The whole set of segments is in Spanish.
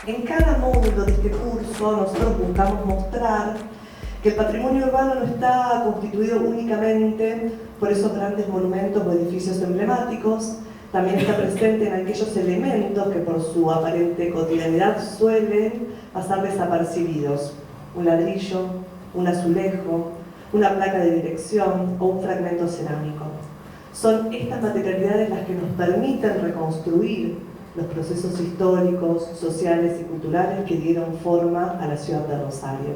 En cada módulo de este curso nosotros buscamos mostrar que el patrimonio urbano no está constituido únicamente por esos grandes monumentos o edificios emblemáticos, también está presente en aquellos elementos que por su aparente cotidianidad suelen pasar desapercibidos. Un ladrillo, un azulejo, una placa de dirección o un fragmento cerámico. Son estas materialidades las que nos permiten reconstruir los procesos históricos, sociales y culturales que dieron forma a la ciudad de Rosario.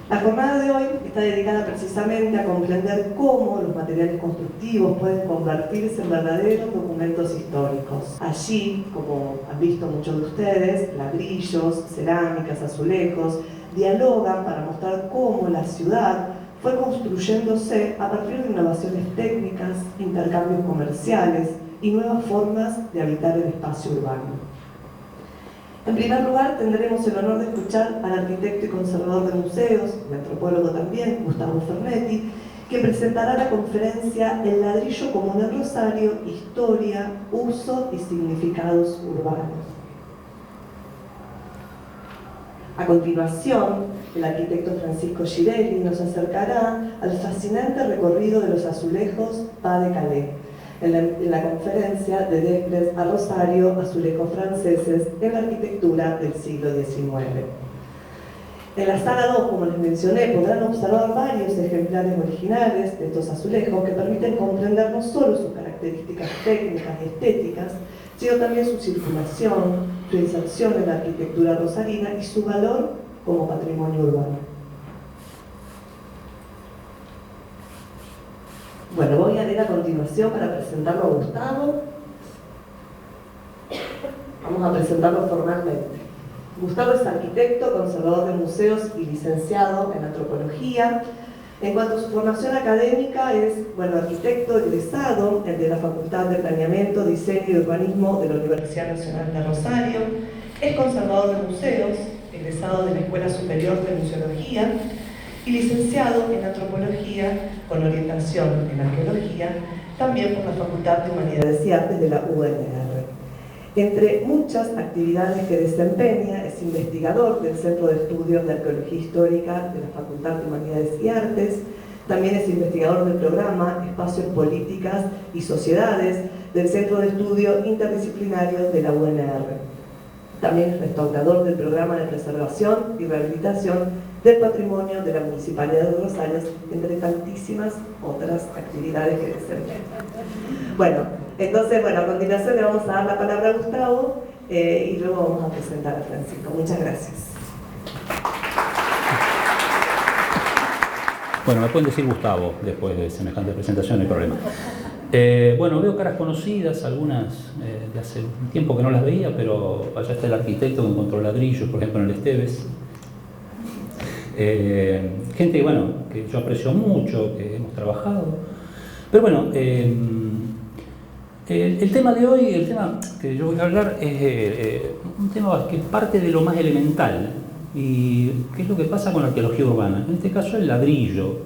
La jornada de hoy está dedicada precisamente a comprender cómo los materiales constructivos pueden convertirse en verdaderos documentos históricos. Allí, como han visto muchos de ustedes, ladrillos, cerámicas, azulejos, dialogan para mostrar cómo la ciudad fue construyéndose a partir de innovaciones técnicas, intercambios comerciales y nuevas formas de habitar el espacio urbano. En primer lugar, tendremos el honor de escuchar al arquitecto y conservador de museos, y antropólogo también, Gustavo Fernetti, que presentará la conferencia El ladrillo común en Rosario, historia, uso y significados urbanos. A continuación, el arquitecto Francisco Girelli nos acercará al fascinante recorrido de los azulejos Pas de Calais, en la conferencia de Desprez a Rosario, azulejos franceses en la arquitectura del siglo XIX. En la sala 2, como les mencioné, podrán observar varios ejemplares originales de estos azulejos que permiten comprender no solo sus características técnicas y estéticas, sino también su circulación, su inserción en la arquitectura rosarina y su valor como patrimonio urbano. Bueno, voy a leer a continuación para presentarlo a Gustavo. Vamos a presentarlo formalmente. Gustavo es arquitecto, conservador de museos y licenciado en antropología. En cuanto a su formación académica, es arquitecto egresado de la Facultad de Planeamiento, Diseño y Urbanismo de la Universidad Nacional de Rosario. Es conservador de museos, egresado de la Escuela Superior de Museología y licenciado en Antropología con orientación en Arqueología, también por la Facultad de Humanidades y Artes de la UNR. Entre muchas actividades que desempeña, es investigador del Centro de Estudios de Arqueología Histórica de la Facultad de Humanidades y Artes, también es investigador del programa Espacios, Políticas y Sociedades del Centro de Estudios Interdisciplinarios de la UNR. También es restaurador del programa de preservación y rehabilitación del patrimonio de la Municipalidad de Rosario, entre tantísimas otras actividades que desempeña. Entonces, a continuación le vamos a dar la palabra a Gustavo y luego vamos a presentar a Francisco. Muchas gracias. Bueno, me pueden decir Gustavo después de semejante presentación, no hay problema. Veo caras conocidas, algunas de hace un tiempo que no las veía, pero allá está el arquitecto que encontró ladrillos, por ejemplo, en el Esteves. Gente que yo aprecio mucho, que hemos trabajado. Pero el tema de hoy, el tema que yo voy a hablar es un tema que parte de lo más elemental. ¿Y qué es lo que pasa con la arqueología urbana? En este caso el ladrillo.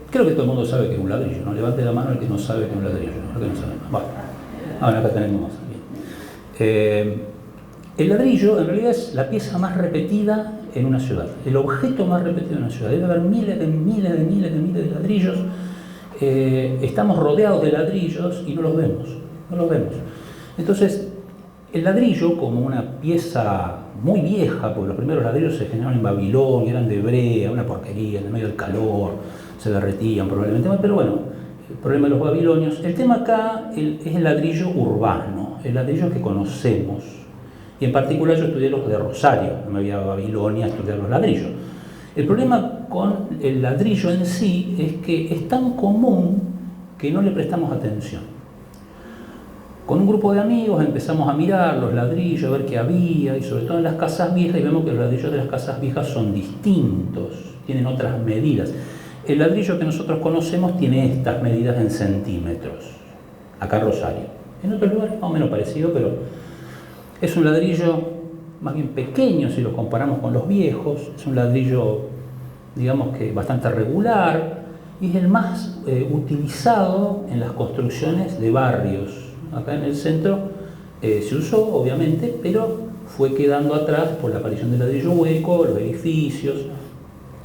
Creo que todo el mundo sabe que es un ladrillo, ¿no? Levante la mano el que no sabe que es un ladrillo, ¿no? El que no sabe. Bueno, ahora acá tenemos más. El ladrillo en realidad es la pieza más repetida en una ciudad, el objeto más repetido en una ciudad. Debe haber miles de ladrillos. Estamos rodeados de ladrillos y no los vemos. Entonces, el ladrillo, como una pieza muy vieja, porque los primeros ladrillos se generaron en Babilonia, eran de brea, una porquería, en el medio del calor, se derretían probablemente, pero el problema de los babilonios. El tema acá es el ladrillo urbano, el ladrillo que conocemos. Y en particular yo estudié los de Rosario, no me voy a Babilonia a estudiar los ladrillos. El problema con el ladrillo en sí es que es tan común que no le prestamos atención. Con un grupo de amigos empezamos a mirar los ladrillos, a ver qué había, y sobre todo en las casas viejas, y vemos que los ladrillos de las casas viejas son distintos, tienen otras medidas. El ladrillo que nosotros conocemos tiene estas medidas en centímetros, acá en Rosario. En otros lugares más o menos parecido, pero es un ladrillo más bien pequeño si lo comparamos con los viejos, es un ladrillo, digamos que bastante regular, y es el más utilizado en las construcciones de barrios. acá en el centro, se usó obviamente, pero fue quedando atrás por la aparición del ladrillo hueco, los edificios,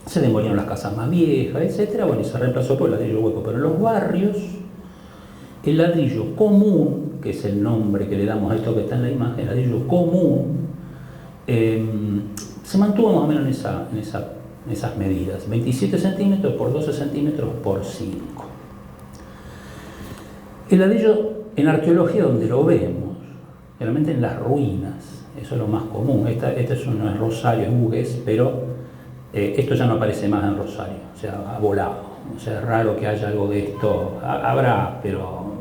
se demolieron las casas más viejas, etc. Bueno, y se reemplazó por el ladrillo hueco. Pero en los barrios, el ladrillo común, que es el nombre que le damos a esto que está en la imagen, el ladrillo común, se mantuvo más o menos en esas medidas, 27 centímetros por 12 centímetros por 5. El ladrillo en arqueología, donde lo vemos, realmente en las ruinas, eso es lo más común. Este no es Rosario, es Hugues, pero esto ya no aparece más en Rosario, o sea, ha volado. O sea, es raro que haya algo de esto, habrá, pero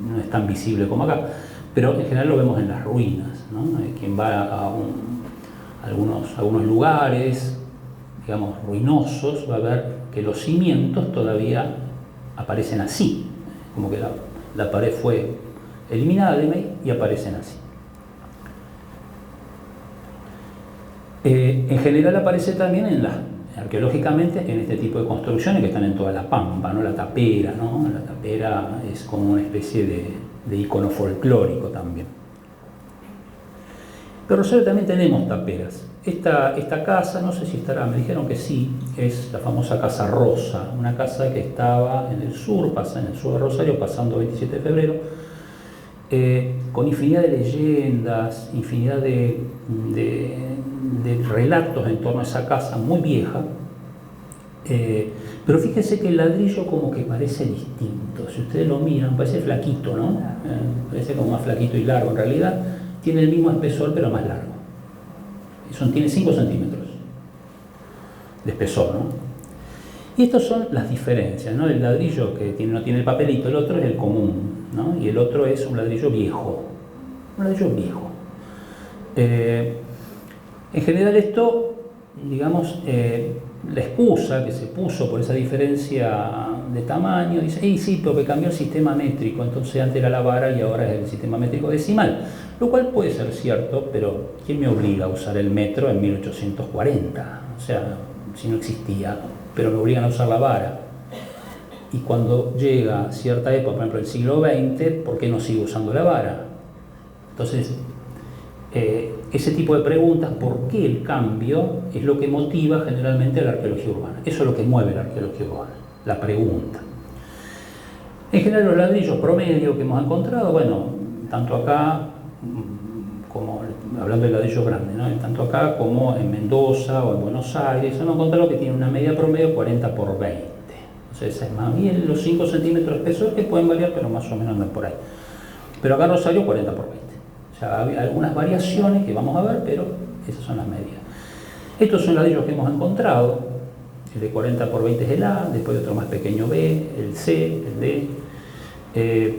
no es tan visible como acá. Pero en general lo vemos en las ruinas, ¿no? Quien va a algunos lugares, digamos, ruinosos, va a ver que los cimientos todavía aparecen así, como que la pared fue eliminada y aparecen así. En general aparece también arqueológicamente en este tipo de construcciones que están en toda la Pampa, ¿no? La tapera, ¿no? La tapera es como una especie de icono folclórico también. Pero Rosario también tenemos taperas. Esta casa, no sé si estará, me dijeron que sí, es la famosa Casa Rosa, una casa que estaba en el sur de Rosario, pasando 27 de febrero, con infinidad de leyendas, infinidad de relatos en torno a esa casa muy vieja. Pero fíjense que el ladrillo como que parece distinto. Si ustedes lo miran, parece flaquito, ¿no? Parece como más flaquito y largo. En realidad tiene el mismo espesor, pero más largo. Tiene 5 centímetros de espesor, ¿no? Y estas son las diferencias, ¿no? El ladrillo que no tiene el papelito, el otro es el común, ¿no? Y el otro es un ladrillo viejo. Un ladrillo viejo. En general esto, digamos, la excusa que se puso por esa diferencia de tamaño, dice, sí, porque cambió el sistema métrico, entonces antes era la vara y ahora es el sistema métrico decimal, lo cual puede ser cierto, pero ¿quién me obliga a usar el metro en 1840? O sea, si no existía, pero me obligan a usar la vara. Y cuando llega cierta época, por ejemplo el siglo XX, ¿por qué no sigo usando la vara? Entonces, ese tipo de preguntas, ¿por qué el cambio? Es lo que motiva generalmente a la arqueología urbana. Eso es lo que mueve la arqueología urbana, la pregunta. En general los ladrillos promedio que hemos encontrado, bueno, tanto acá, como hablando del ladrillo grande, ¿no? Tanto acá como en Mendoza o en Buenos Aires, hemos encontrado que tiene una media promedio 40 por 20. Entonces es más bien los 5 centímetros de espesor que pueden variar, pero más o menos andan por ahí. Pero acá en Rosario 40 por 20. O sea, hay algunas variaciones que vamos a ver, pero esas son las medias. Estos son ladrillos que hemos encontrado. El de 40 por 20 es el A, después otro más pequeño B, el C, el D.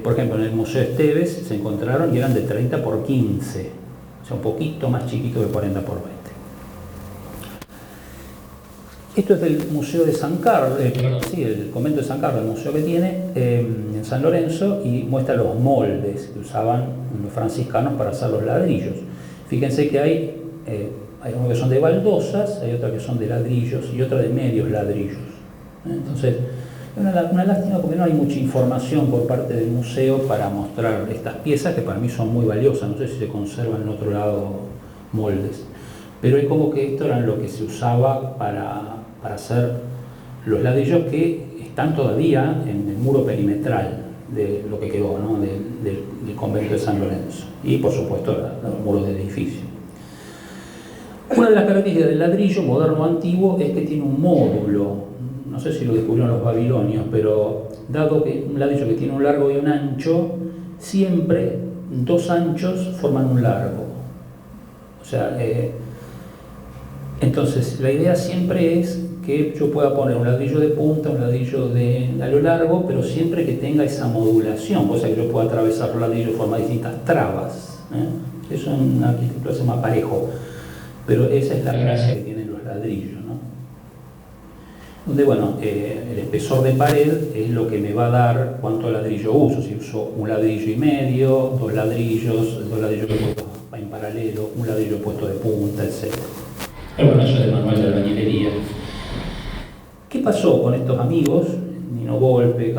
Por ejemplo, en el Museo Esteves se encontraron y eran de 30 por 15. O sea, un poquito más chiquito que 40 por 20. Esto es del Museo de San Carlos, el convento de San Carlos, el museo que tiene en San Lorenzo, y muestra los moldes que usaban los franciscanos para hacer los ladrillos. Fíjense que hay unos que son de baldosas, hay otros que son de ladrillos y otros de medios ladrillos. Entonces, es una lástima porque no hay mucha información por parte del museo para mostrar estas piezas que para mí son muy valiosas. No sé si se conservan en otro lado moldes, pero es como que esto era lo que se usaba para hacer los ladrillos que están todavía en el muro perimetral de lo que quedó, ¿no? del convento de San Lorenzo, y por supuesto los muros del edificio. Una de las características del ladrillo moderno antiguo es que tiene un módulo, no sé si lo descubrieron los babilonios, pero dado que un ladrillo que tiene un largo y un ancho, siempre dos anchos forman un largo. O sea, entonces la idea siempre es que yo pueda poner un ladrillo de punta, un ladrillo a lo largo, pero siempre que tenga esa modulación, cosa que yo pueda atravesar los ladrillos de forma distintas trabas. Eso en una arquitectura se llama parejo, pero esa es la gracia que tienen los ladrillos, ¿no? Donde, bueno, el espesor de pared es lo que me va a dar cuánto ladrillo uso. Si uso un ladrillo y medio, dos ladrillos puestos en paralelo, un ladrillo puesto de punta, etc. Pero bueno, eso es el manual de albañilería. ¿Qué pasó con estos amigos? En Nino Volpe,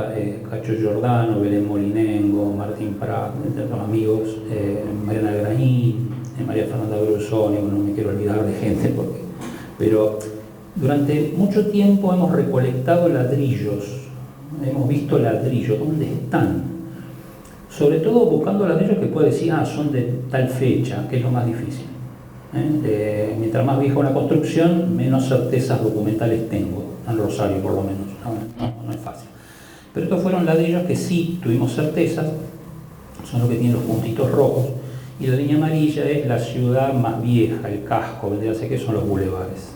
Cacho Giordano, Belén Molinengo, Martín Prat, entre otros amigos, Mariana Graín, María Fernanda Brusoni, no me quiero olvidar de gente, pero durante mucho tiempo hemos recolectado ladrillos, hemos visto ladrillos, ¿dónde están? Sobre todo buscando ladrillos que puede decir, son de tal fecha, que es lo más difícil. Mientras más vieja una construcción, menos certezas documentales tengo, en Rosario por lo menos, no es fácil. Pero estos fueron ladrillos que sí tuvimos certezas, son los que tienen los puntitos rojos, y la línea amarilla es la ciudad más vieja, el casco, vendría a ser que son los bulevares.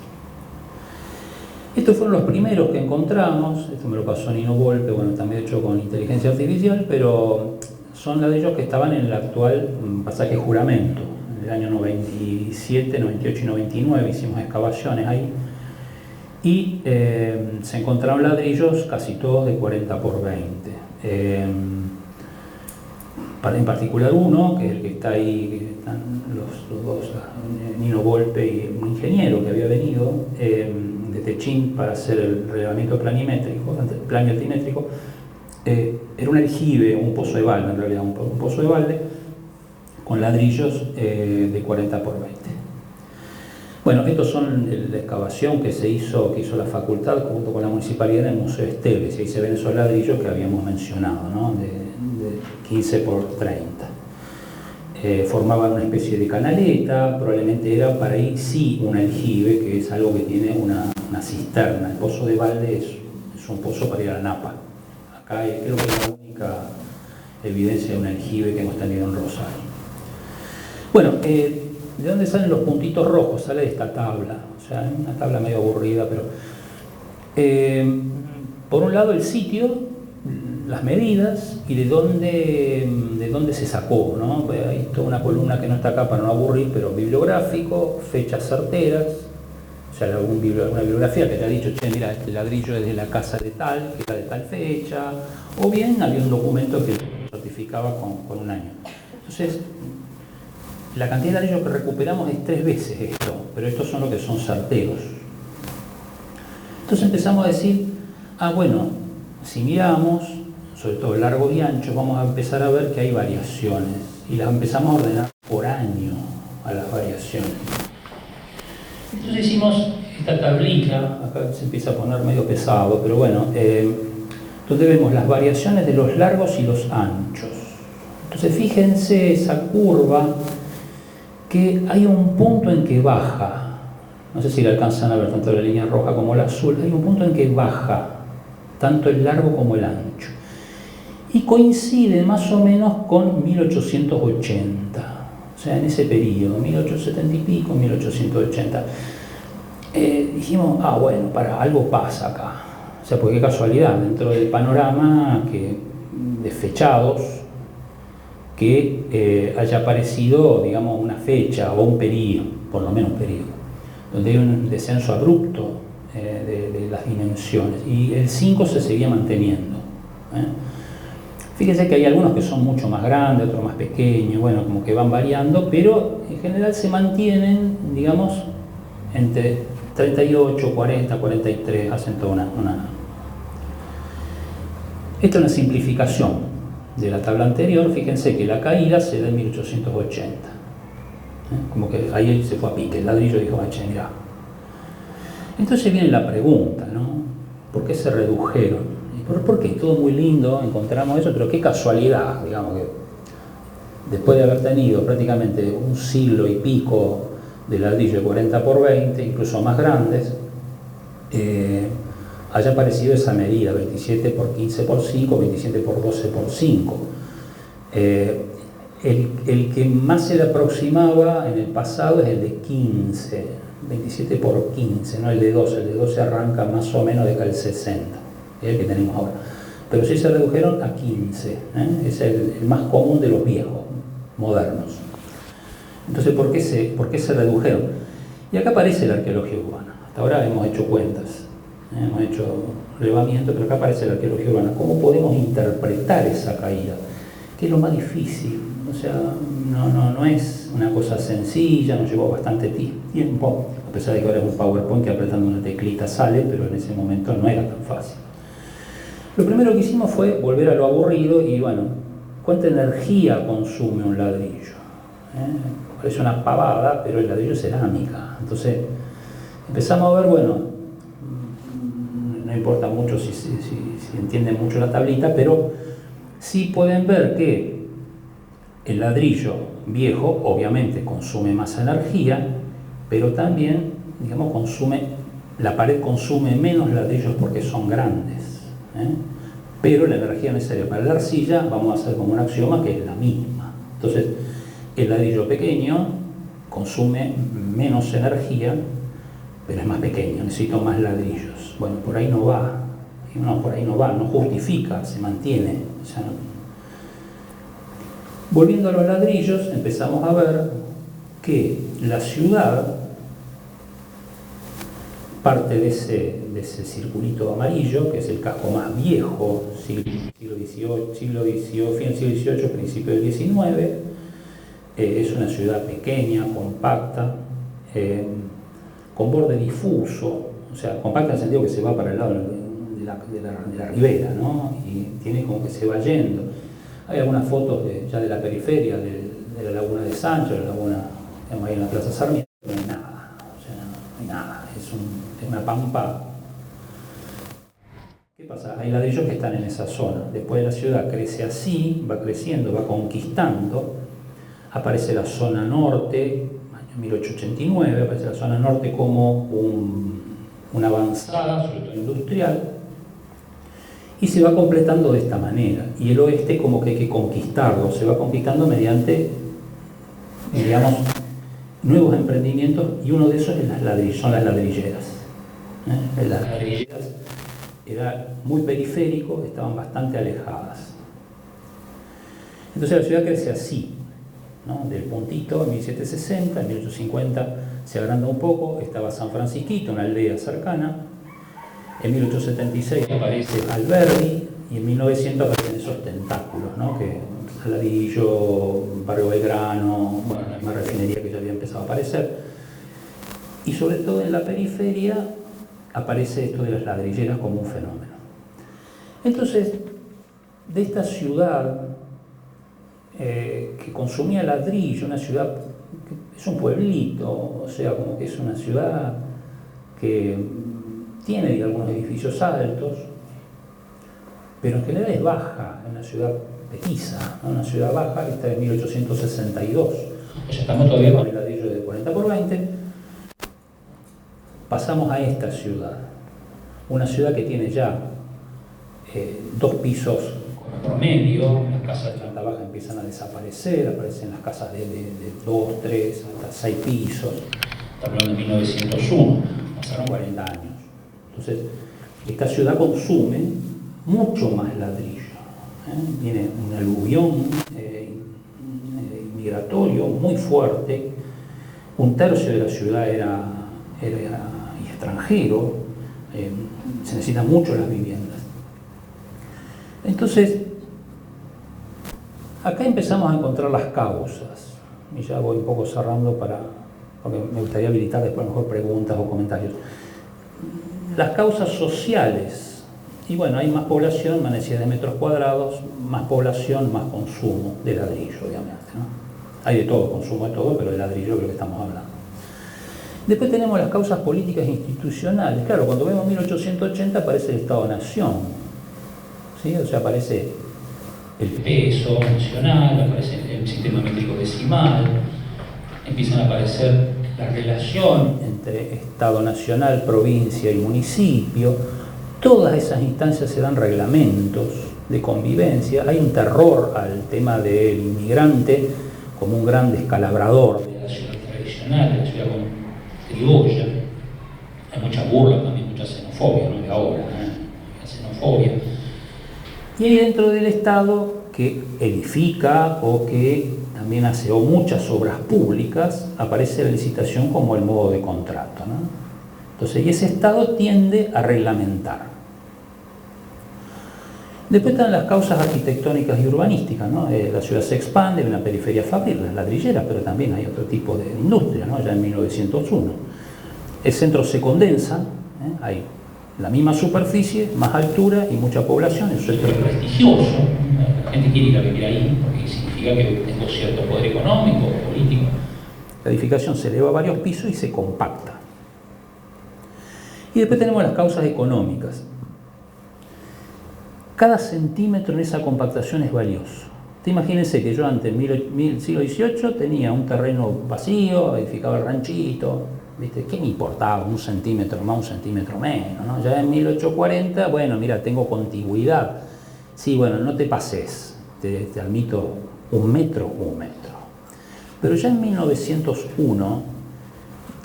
Estos fueron los primeros que encontramos, esto me lo pasó Nino Volpe, bueno, también hecho con inteligencia artificial, pero son ladrillos que estaban en el actual pasaje Juramento. En el año 97, 98 y 99 hicimos excavaciones ahí y se encontraron ladrillos casi todos de 40 por 20. En particular uno, que es el que está ahí, que están los dos, Nino Volpe y un ingeniero que había venido de Techín para hacer el relevamiento planimétrico, altimétrico, era un aljibe, un pozo de balde en realidad, un pozo de balde con ladrillos de 40 por 20. Bueno, estos son la excavación que hizo la facultad junto con la municipalidad en el Museo Esteves, y ahí se ven esos ladrillos que habíamos mencionado, ¿no? de 15 por 30. Formaban una especie de canaleta, probablemente era para ahí sí un aljibe, que es algo que tiene una cisterna. El pozo de balde es un pozo para ir a la napa. Acá creo que es la única evidencia de un aljibe que hemos tenido en Rosario. Bueno, ¿de dónde salen los puntitos rojos? Sale de esta tabla, o sea, una tabla medio aburrida, pero por un lado el sitio, las medidas y de dónde se sacó, ¿no? Hay toda una columna que no está acá para no aburrir, pero bibliográfico, fechas certeras, o sea, alguna bibliografía que te ha dicho, che, mira, este ladrillo es de la casa de tal, que era de tal fecha, o bien había un documento que certificaba con un año. Entonces, la cantidad de ladrillos que recuperamos es 3 veces esto, pero estos son los que son certeros. Entonces empezamos a decir, bueno, si miramos, sobre todo largo y ancho, vamos a empezar a ver que hay variaciones, y las empezamos a ordenar por año a las variaciones. Entonces hicimos esta tablita, acá se empieza a poner medio pesado, pero bueno, donde vemos las variaciones de los largos y los anchos. Entonces fíjense esa curva, que hay un punto en que baja, no sé si la alcanzan a ver tanto la línea roja como la azul, hay un punto en que baja tanto el largo como el ancho, y coincide más o menos con 1880, o sea, en ese periodo, 1870 y pico, 1880. Dijimos, bueno, algo pasa acá, o sea, porque qué casualidad, dentro del panorama de fechados, que haya aparecido, digamos, una fecha o un periodo, por lo menos un periodo, donde hay un descenso abrupto de las dimensiones, y el 5 se seguía manteniendo. Fíjense que hay algunos que son mucho más grandes, otros más pequeños, bueno, como que van variando, pero en general se mantienen, digamos, entre 38, 40, 43, hacen toda una... Esta es una simplificación de la tabla anterior. Fíjense que la caída se da en 1880. Como que ahí se fue a pique, el ladrillo dijo, che, mirá. Entonces viene la pregunta, ¿no? ¿Por qué se redujeron? ¿Por qué? Todo muy lindo, encontramos eso, pero qué casualidad, digamos, que después de haber tenido prácticamente un siglo y pico de ladrillo de 40 por 20, incluso más grandes, haya aparecido esa medida, 27 por 15 por 5, 27 por 12 por 5. El que más se le aproximaba en el pasado es el de 15, 27 por 15, no el de 12. El de 12 arranca más o menos de acá el 60, es el que tenemos ahora. Pero sí se redujeron a 15, es el más común de los viejos, modernos. Entonces, ¿por qué se redujeron? Y acá aparece la arqueología urbana. Hasta ahora hemos hecho cuentas, hemos hecho relevamiento, pero acá aparece la arqueología urbana. ¿Cómo podemos interpretar esa caída? Que es lo más difícil. O sea, no es una cosa sencilla, nos llevó bastante tiempo, a pesar de que ahora es un PowerPoint que apretando una teclita sale, pero en ese momento no era tan fácil. Lo primero que hicimos fue volver a lo aburrido y bueno, ¿cuánta energía consume un ladrillo? Parece una pavada, pero el ladrillo es cerámica. Entonces empezamos a ver, bueno, no importa mucho si entienden mucho la tablita, pero sí pueden ver que el ladrillo viejo obviamente consume más energía, pero también, digamos, la pared consume menos ladrillos porque son grandes, pero la energía necesaria para la arcilla, vamos a hacer como un axioma que es la misma. Entonces, el ladrillo pequeño consume menos energía, pero es más pequeño, necesito más ladrillos. Bueno, por ahí no va, no justifica, se mantiene. O sea, volviendo a los ladrillos, empezamos a ver que la ciudad parte de ese circulito amarillo, que es el casco más viejo, siglo XVIII, fin del siglo XVIII, principio del XIX. Es una ciudad pequeña, compacta, con borde difuso, o sea, compacta en el sentido que se va para el lado de la ribera, ¿no? Y tiene como que se va yendo. Hay algunas fotos ya de la periferia, de la laguna de Sancho, la laguna, digamos, ahí en la Plaza Sarmiento, no hay nada, o sea, no hay nada, es una pampa. ¿Qué pasa? Hay ladrillos que están en esa zona. Después la ciudad crece así, va creciendo, va conquistando. Aparece la zona norte, año 1889, aparece la zona norte como una avanzada, sobre todo industrial, y se va completando de esta manera. Y el oeste como que hay que conquistarlo, se va conquistando mediante, digamos, nuevos emprendimientos, y uno de esos son las ladrilleras. Las ladrilleras era muy periférico, estaban bastante alejadas. Entonces la ciudad crece así, ¿no? Del puntito en 1760, en 1850 se agranda un poco, estaba San Francisquito, una aldea cercana. En 1876 aparece Alberdi y en 1900 aparecen esos tentáculos, ¿no? Que Saladillo, Barrio Belgrano, bueno, la misma refinería que ya había empezado a aparecer. Y sobre todo en la periferia aparece esto de las ladrilleras como un fenómeno. Entonces, de esta ciudad que consumía ladrillo, una ciudad que es un pueblito, o sea, como que es una ciudad que tiene algunos edificios altos, pero en general es baja, es una ciudad petiza, ¿no? Una ciudad baja que está en 1862. O sea, estamos todavía con el ladrillo de 40 por 20. Pasamos a esta ciudad, una ciudad que tiene ya 2 pisos promedio, las casas de planta baja empiezan a desaparecer, aparecen las casas de 2, 3, hasta 6 pisos, estamos hablando de 1901, pasaron 40 años. Entonces, esta ciudad consume mucho más ladrillo. Tiene un aluvión migratorio muy fuerte, 1/3 de la ciudad era extranjero, se necesitan mucho las viviendas. Entonces, acá empezamos a encontrar las causas, y ya voy un poco cerrando porque me gustaría habilitar después mejor preguntas o comentarios. Las causas sociales, y bueno, hay más población, más necesidad de metros cuadrados, más población, más consumo de ladrillo, obviamente, ¿no? Hay de todo, consumo de todo, pero de ladrillo es lo que estamos hablando. Después tenemos las causas políticas e institucionales. Claro, cuando vemos 1880 aparece el Estado-Nación, ¿sí? O sea, aparece el peso nacional, aparece el sistema métrico decimal, empiezan a aparecer la relación entre Estado nacional, provincia y municipio. Todas esas instancias se dan reglamentos de convivencia. Hay un terror al tema del inmigrante como un gran descalabrador de la ciudad tradicional, de la ciudad criolla. Hay mucha burla también, mucha xenofobia, no de ahora, la xenofobia. Y hay dentro del Estado que edifica o que también hace muchas obras públicas, aparece la licitación como el modo de contrato, ¿no? Entonces, y ese Estado tiende a reglamentar. Después están las causas arquitectónicas y urbanísticas, ¿no? La ciudad se expande, en la periferia fabril, las ladrilleras, pero también hay otro tipo de industria, ¿no? Ya en 1901. El centro se condensa, hay La misma superficie, más altura y mucha población, es un centro prestigioso, la gente quiere ir a vivir ahí porque significa que tengo cierto poder económico, político. La edificación se eleva a varios pisos y se compacta. Y después tenemos las causas económicas. Cada centímetro en esa compactación es valioso. Imagínense que yo antes, en el siglo XVIII, tenía un terreno vacío, edificaba el ranchito, ¿viste? ¿Qué me importaba? Un centímetro más, un centímetro menos, ¿no? Ya en 1840, bueno, mira, tengo contigüidad. Sí, bueno, no te pases, te admito un metro. Pero ya en 1901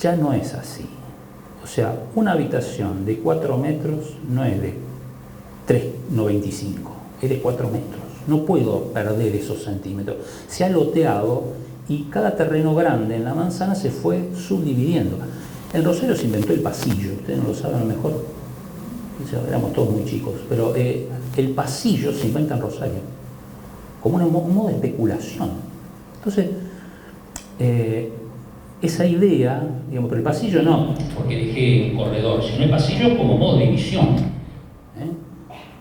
ya no es así. O sea, una habitación de 4 metros no es de 3,95, es de 4 metros. No puedo perder esos centímetros. Se ha loteado y cada terreno grande en la manzana se fue subdividiendo. En Rosario se inventó el pasillo, ustedes no lo saben a lo mejor, éramos todos muy chicos, pero el pasillo se inventa en Rosario, como un modo de especulación. Entonces, esa idea, digamos, pero el pasillo no, porque dejé un corredor, sino el pasillo como modo de división.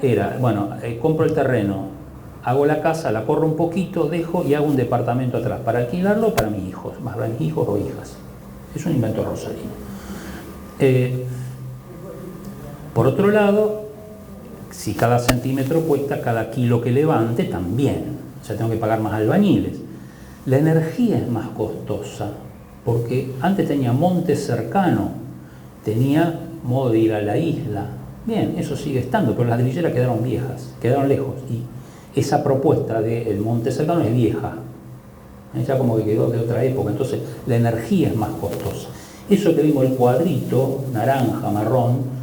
Era, bueno, compro el terreno, hago la casa, la corro un poquito, dejo y hago un departamento atrás para alquilarlo para mis hijos, más bien hijos o hijas. Es un invento rosarino. Por otro lado, si cada centímetro cuesta cada kilo que levante, también. O sea, tengo que pagar más albañiles. La energía es más costosa, porque antes tenía monte cercano, tenía modo de ir a la isla. Bien, eso sigue estando, pero las ladrilleras quedaron viejas, quedaron lejos. Y esa propuesta del monte cercano es vieja, ya como que quedó de otra época, entonces la energía es más costosa. Eso que vimos, el cuadrito, naranja, marrón,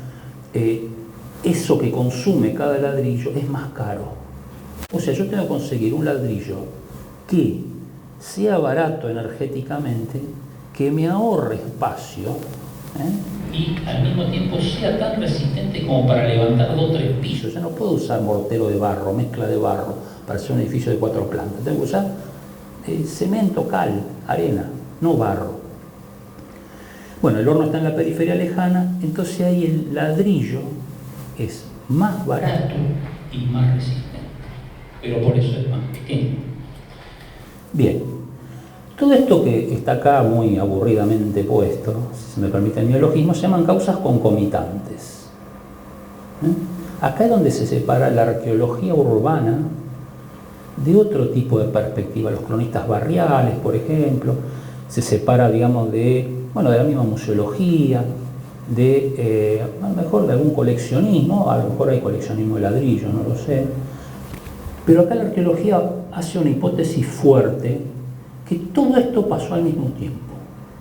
eso que consume cada ladrillo es más caro. O sea, yo tengo que conseguir un ladrillo que sea barato energéticamente, que me ahorre espacio, y al mismo tiempo sea tan resistente como para levantar 2 o 3 pisos. Ya no puedo usar mortero de barro, mezcla de barro, para hacer un edificio de 4 plantas. Tengo que usar cemento, cal, arena, no barro. Bueno, el horno está en la periferia lejana, entonces ahí el ladrillo es más barato y más resistente, pero por eso es más pequeño. Bien. Todo esto que está acá muy aburridamente puesto, si se me permite el neologismo, se llaman causas concomitantes. Acá es donde se separa la arqueología urbana de otro tipo de perspectiva. Los cronistas barriales, por ejemplo, se separa, digamos, de la misma museología, a lo mejor de algún coleccionismo, a lo mejor hay coleccionismo de ladrillo, no lo sé. Pero acá la arqueología hace una hipótesis fuerte, que todo esto pasó al mismo tiempo.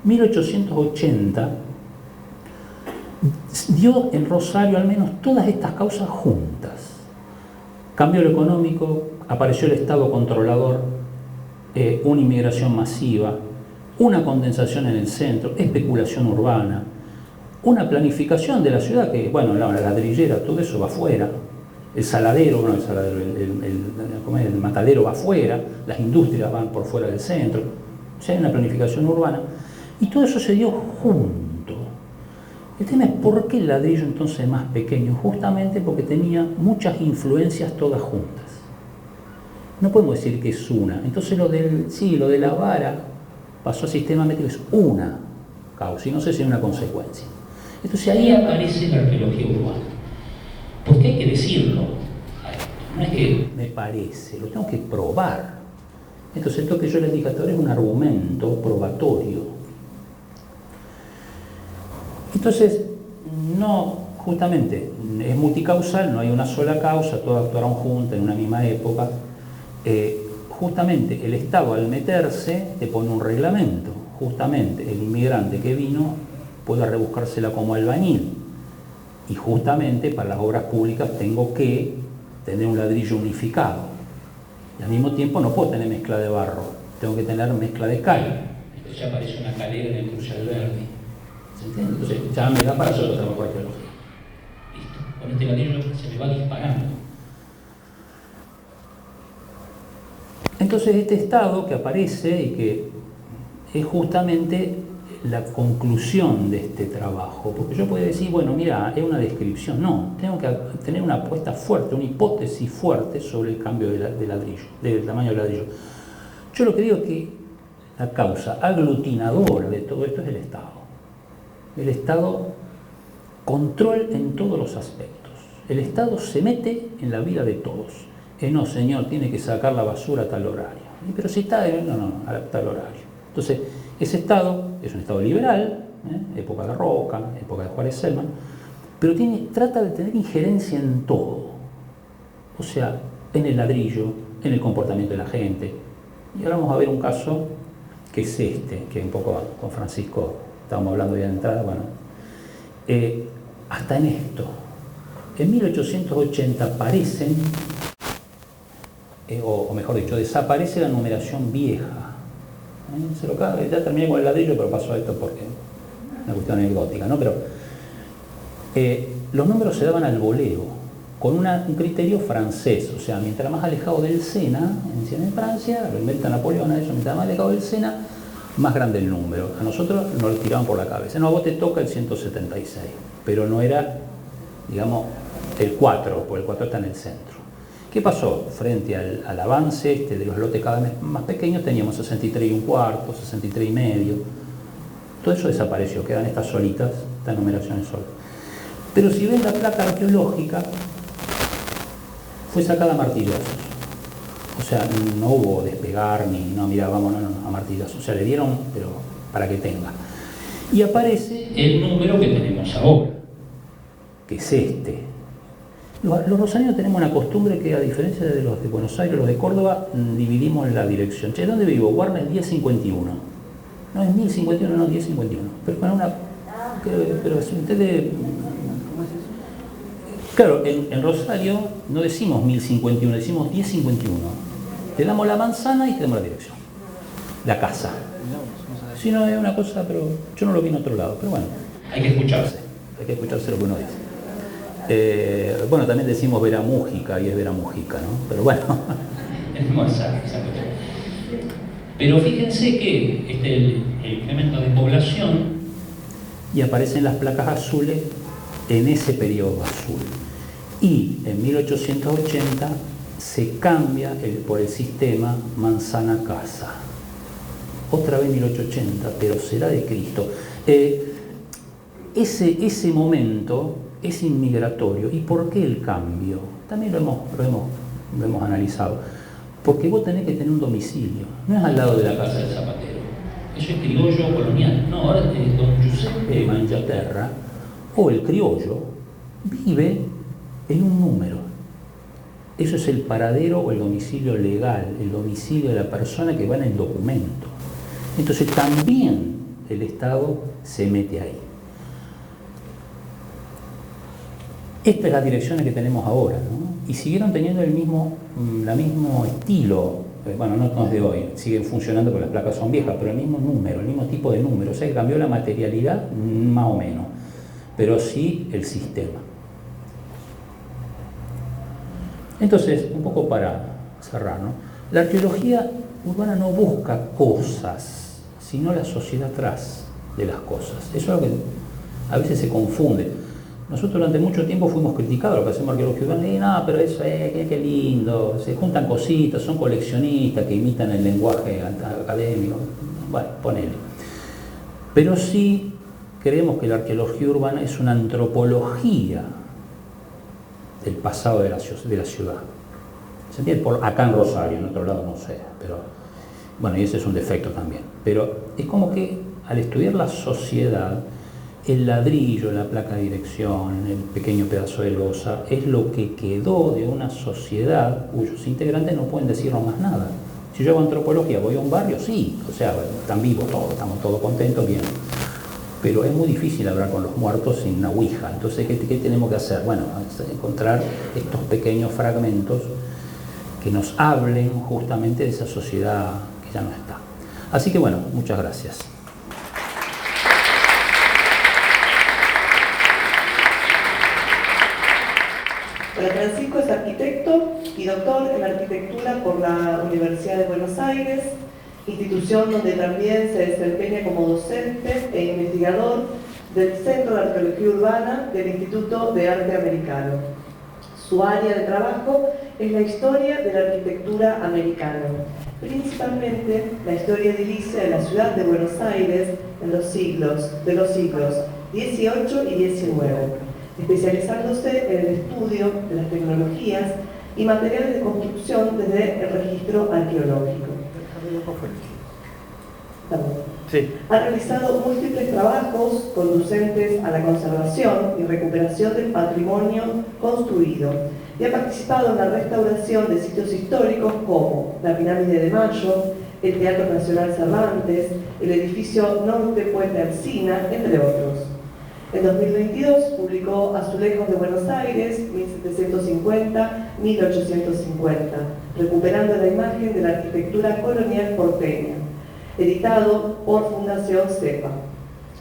1880 dio en Rosario al menos todas estas causas juntas. Cambio lo económico, apareció el Estado controlador, una inmigración masiva, una condensación en el centro, especulación urbana, una planificación de la ciudad que, la ladrillera, todo eso va afuera. El saladero, el matadero va afuera, las industrias van por fuera del centro, o sea, hay una planificación urbana, y todo eso se dio junto. El tema es por qué el ladrillo entonces es más pequeño, justamente porque tenía muchas influencias todas juntas. No podemos decir que es una, entonces lo de la vara pasó a sistema métrico, es una causa, y no sé si es una consecuencia. Entonces ahí aparece la arqueología urbana. Porque hay que decirlo, no es que me parece, lo tengo que probar. Entonces esto que yo les dije hasta ahora es un argumento probatorio. Entonces, justamente, es multicausal, no hay una sola causa, todas actuaron juntas en una misma época. Justamente el Estado al meterse te pone un reglamento. Justamente el inmigrante que vino puede rebuscársela como albañil. Y justamente para las obras públicas tengo que tener un ladrillo unificado. Y al mismo tiempo no puedo tener mezcla de barro, tengo que tener mezcla de cal. Entonces ya aparece una calera en el Crucial Verde. ¿Se entiende? Entonces ya me da para hacer otra arqueología. Listo, con este ladrillo se me va disparando. Entonces este estado que aparece y que es justamente la conclusión de este trabajo? Porque yo puedo decir, bueno, mira, es una descripción. No, tengo que tener una apuesta fuerte, una hipótesis fuerte sobre el cambio de ladrillo, del tamaño del ladrillo. Yo lo que digo es que la causa aglutinadora de todo esto es el Estado. El Estado control en todos los aspectos. El Estado se mete en la vida de todos. No, señor, tiene que sacar la basura a tal horario. Pero si está, no, a tal horario. Entonces, ese Estado es un Estado liberal, época de Roca, época de Juárez Selman, pero trata de tener injerencia en todo. O sea, en el ladrillo, en el comportamiento de la gente. Y ahora vamos a ver un caso que es que un poco con Francisco estábamos hablando ya de entrada, bueno, hasta en esto. En 1880 aparecen, o mejor dicho, desaparece la numeración vieja. Ya terminé con el ladrillo, pero pasó a esto porque es una cuestión anecdótica, ¿no? Pero los números se daban al voleo, con un criterio francés, o sea, mientras más alejado del Sena, en Francia, lo inventa Napoleón, eso, mientras más alejado del Sena, más grande el número. A nosotros nos lo tiraban por la cabeza. No, a vos te toca el 176, pero no era, digamos, el 4, porque el 4 está en el centro. ¿Qué pasó? Frente al avance de los lotes cada vez más pequeños, teníamos 63 y un cuarto, 63 y medio. Todo eso desapareció, quedan estas solitas, estas numeraciones solas. Pero si ven la placa arqueológica, fue sacada a martillazos. O sea, no hubo despegar ni, no, mira, vámonos a martillazos. O sea, le dieron, pero para que tenga. Y aparece el número que tenemos ahora, que es este. Los rosarinos tenemos una costumbre que, a diferencia de los de Buenos Aires, los de Córdoba, dividimos la dirección. Che, ¿dónde vivo? Warnes 1051. No es 1051, no, 1051. Pero con una... Pero si ustedes... Claro, en Rosario no decimos 1051, decimos 1051. Te damos la manzana y te damos la dirección. La casa. Si no, es una cosa, pero yo no lo vi en otro lado. Pero bueno, hay que escucharse lo que uno dice. Bueno, también decimos Vera Mújica y es Vera Mújica, ¿no? Pero bueno, es esa cosa. Pero fíjense que este es el incremento de población y aparecen las placas azules en ese periodo azul. Y en 1880 se cambia por el sistema manzana-casa. Otra vez 1880, pero será de Cristo. Ese momento es inmigratorio. ¿Y por qué el cambio? También lo hemos analizado. Porque vos tenés que tener un domicilio. No es al lado de la casa del zapatero. Eso es criollo colonial. No, ahora don Giuseppe Mangiaterra, o el criollo, vive en un número. Eso es el paradero o el domicilio legal, el domicilio de la persona que va en el documento. Entonces también el Estado se mete ahí. Estas son las direcciones que tenemos ahora, ¿no? Y siguieron teniendo el mismo estilo, bueno, no es de hoy, siguen funcionando porque las placas son viejas, pero el mismo número, el mismo tipo de número. O sea que cambió la materialidad más o menos, pero sí el sistema. Entonces, un poco para cerrar, ¿no? La arqueología urbana no busca cosas, sino la sociedad atrás de las cosas. Eso es lo que a veces se confunde. Nosotros durante mucho tiempo fuimos criticados lo que hacemos arqueología urbana, y no, pero eso qué lindo, se juntan cositas, son coleccionistas que imitan el lenguaje académico. Bueno, ponele. Pero sí creemos que la arqueología urbana es una antropología del pasado de la ciudad. ¿Se entiende? Acá en Rosario, en otro lado no sé, pero bueno, y ese es un defecto también. Pero es como que al estudiar la sociedad, el ladrillo, la placa de dirección, el pequeño pedazo de losa, es lo que quedó de una sociedad cuyos integrantes no pueden decirnos más nada. Si yo hago antropología, voy a un barrio, sí, o sea, están vivos todos, estamos todos contentos, bien. Pero es muy difícil hablar con los muertos sin una ouija. Entonces, ¿qué tenemos que hacer? Bueno, encontrar estos pequeños fragmentos que nos hablen justamente de esa sociedad que ya no está. Así que bueno, muchas gracias. Francisco es arquitecto y doctor en arquitectura por la Universidad de Buenos Aires. institución donde también se desempeña como docente e investigador del Centro de Arqueología Urbana del Instituto de Arte Americano. Su área de trabajo es la historia de la arquitectura americana, principalmente la historia edilicia de la ciudad de Buenos Aires en los siglos XVIII y XIX, especializándose en el estudio de las tecnologías y materiales de construcción desde el registro arqueológico. Sí. Ha realizado múltiples trabajos conducentes a la conservación y recuperación del patrimonio construido y ha participado en la restauración de sitios históricos como la Pirámide de Mayo, el Teatro Nacional Cervantes, el edificio Norte Puente Alsina, entre otros. En 2022 publicó Azulejos de Buenos Aires, 1750-1850, recuperando la imagen de la arquitectura colonial porteña, editado por Fundación CEPA.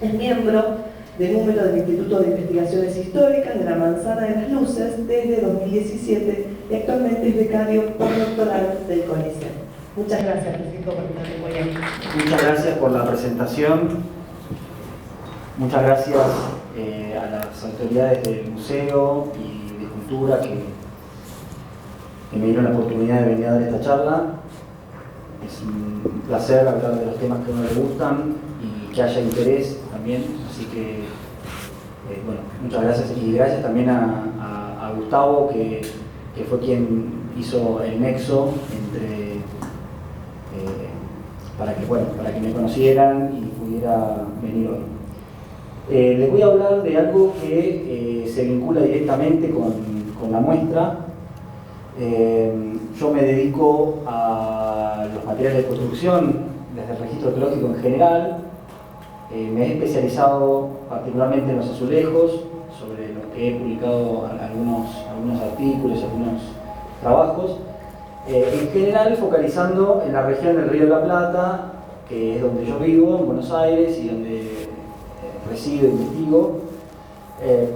Es miembro de número del Instituto de Investigaciones Históricas de la Manzana de las Luces desde 2017 y actualmente es becario postdoctoral del CONICET. Muchas gracias, Francisco, por estar muy bien. Muchas gracias por la presentación. Muchas gracias a las autoridades del museo y de cultura que me dieron la oportunidad de venir a dar esta charla. Es un placer hablar de los temas que a uno le gustan y que haya interés también, así que bueno, muchas gracias y gracias también a Gustavo que fue quien hizo el nexo entre para que me conocieran y pudiera venir hoy. Les voy a hablar de algo que se vincula directamente con la muestra. Yo me dedico a los materiales de construcción desde el registro arqueológico en general. Me he especializado particularmente en los azulejos, sobre los que he publicado algunos artículos, algunos trabajos. En general focalizando en la región del Río de la Plata, que es donde yo vivo, en Buenos Aires, y donde resido e investigo.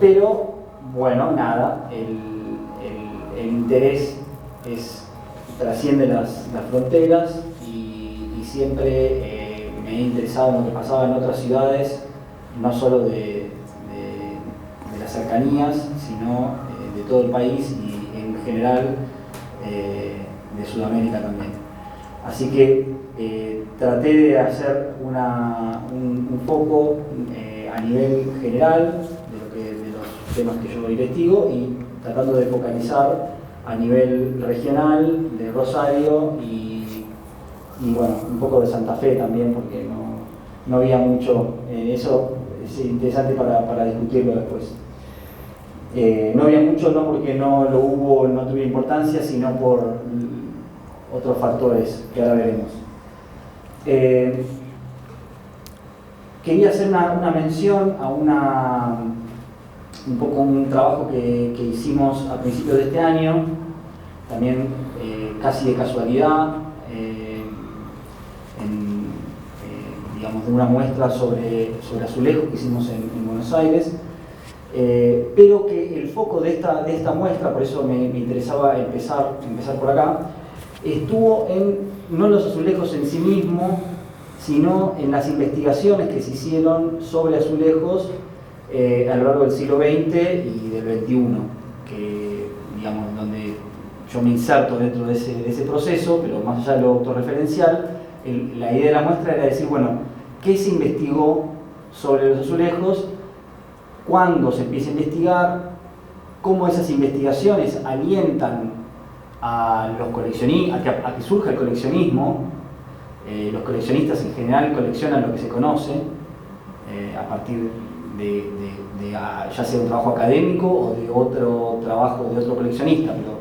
Pero, bueno, nada, el interés trasciende las fronteras y siempre me he interesado en lo que pasaba en otras ciudades, no solo de las cercanías, sino de todo el país y en general de Sudamérica también. Así que traté de hacer un foco a nivel general de los temas que yo investigo y tratando de focalizar a nivel regional de Rosario y bueno, un poco de Santa Fe también, porque no había mucho, eso es interesante para discutirlo después. No había mucho, no porque no lo hubo, no tuvo importancia, sino por otros factores que ahora veremos. Quería hacer una mención a un poco un trabajo que hicimos a principios de este año, también casi de casualidad, digamos de una muestra sobre azulejos que hicimos en Buenos Aires, pero que el foco de esta muestra, por eso me interesaba empezar por acá, estuvo no en los azulejos en sí mismos, sino en las investigaciones que se hicieron sobre azulejos a lo largo del siglo XX y del XXI, que, digamos, donde yo me inserto dentro de ese proceso, pero más allá de lo autorreferencial, la idea de la muestra era decir, bueno, ¿qué se investigó sobre los azulejos? ¿Cuándo se empieza a investigar? ¿Cómo esas investigaciones alientan a los coleccionistas, a que surja el coleccionismo? Los coleccionistas en general coleccionan lo que se conoce a partir ya sea un trabajo académico o de otro trabajo de otro coleccionista, pero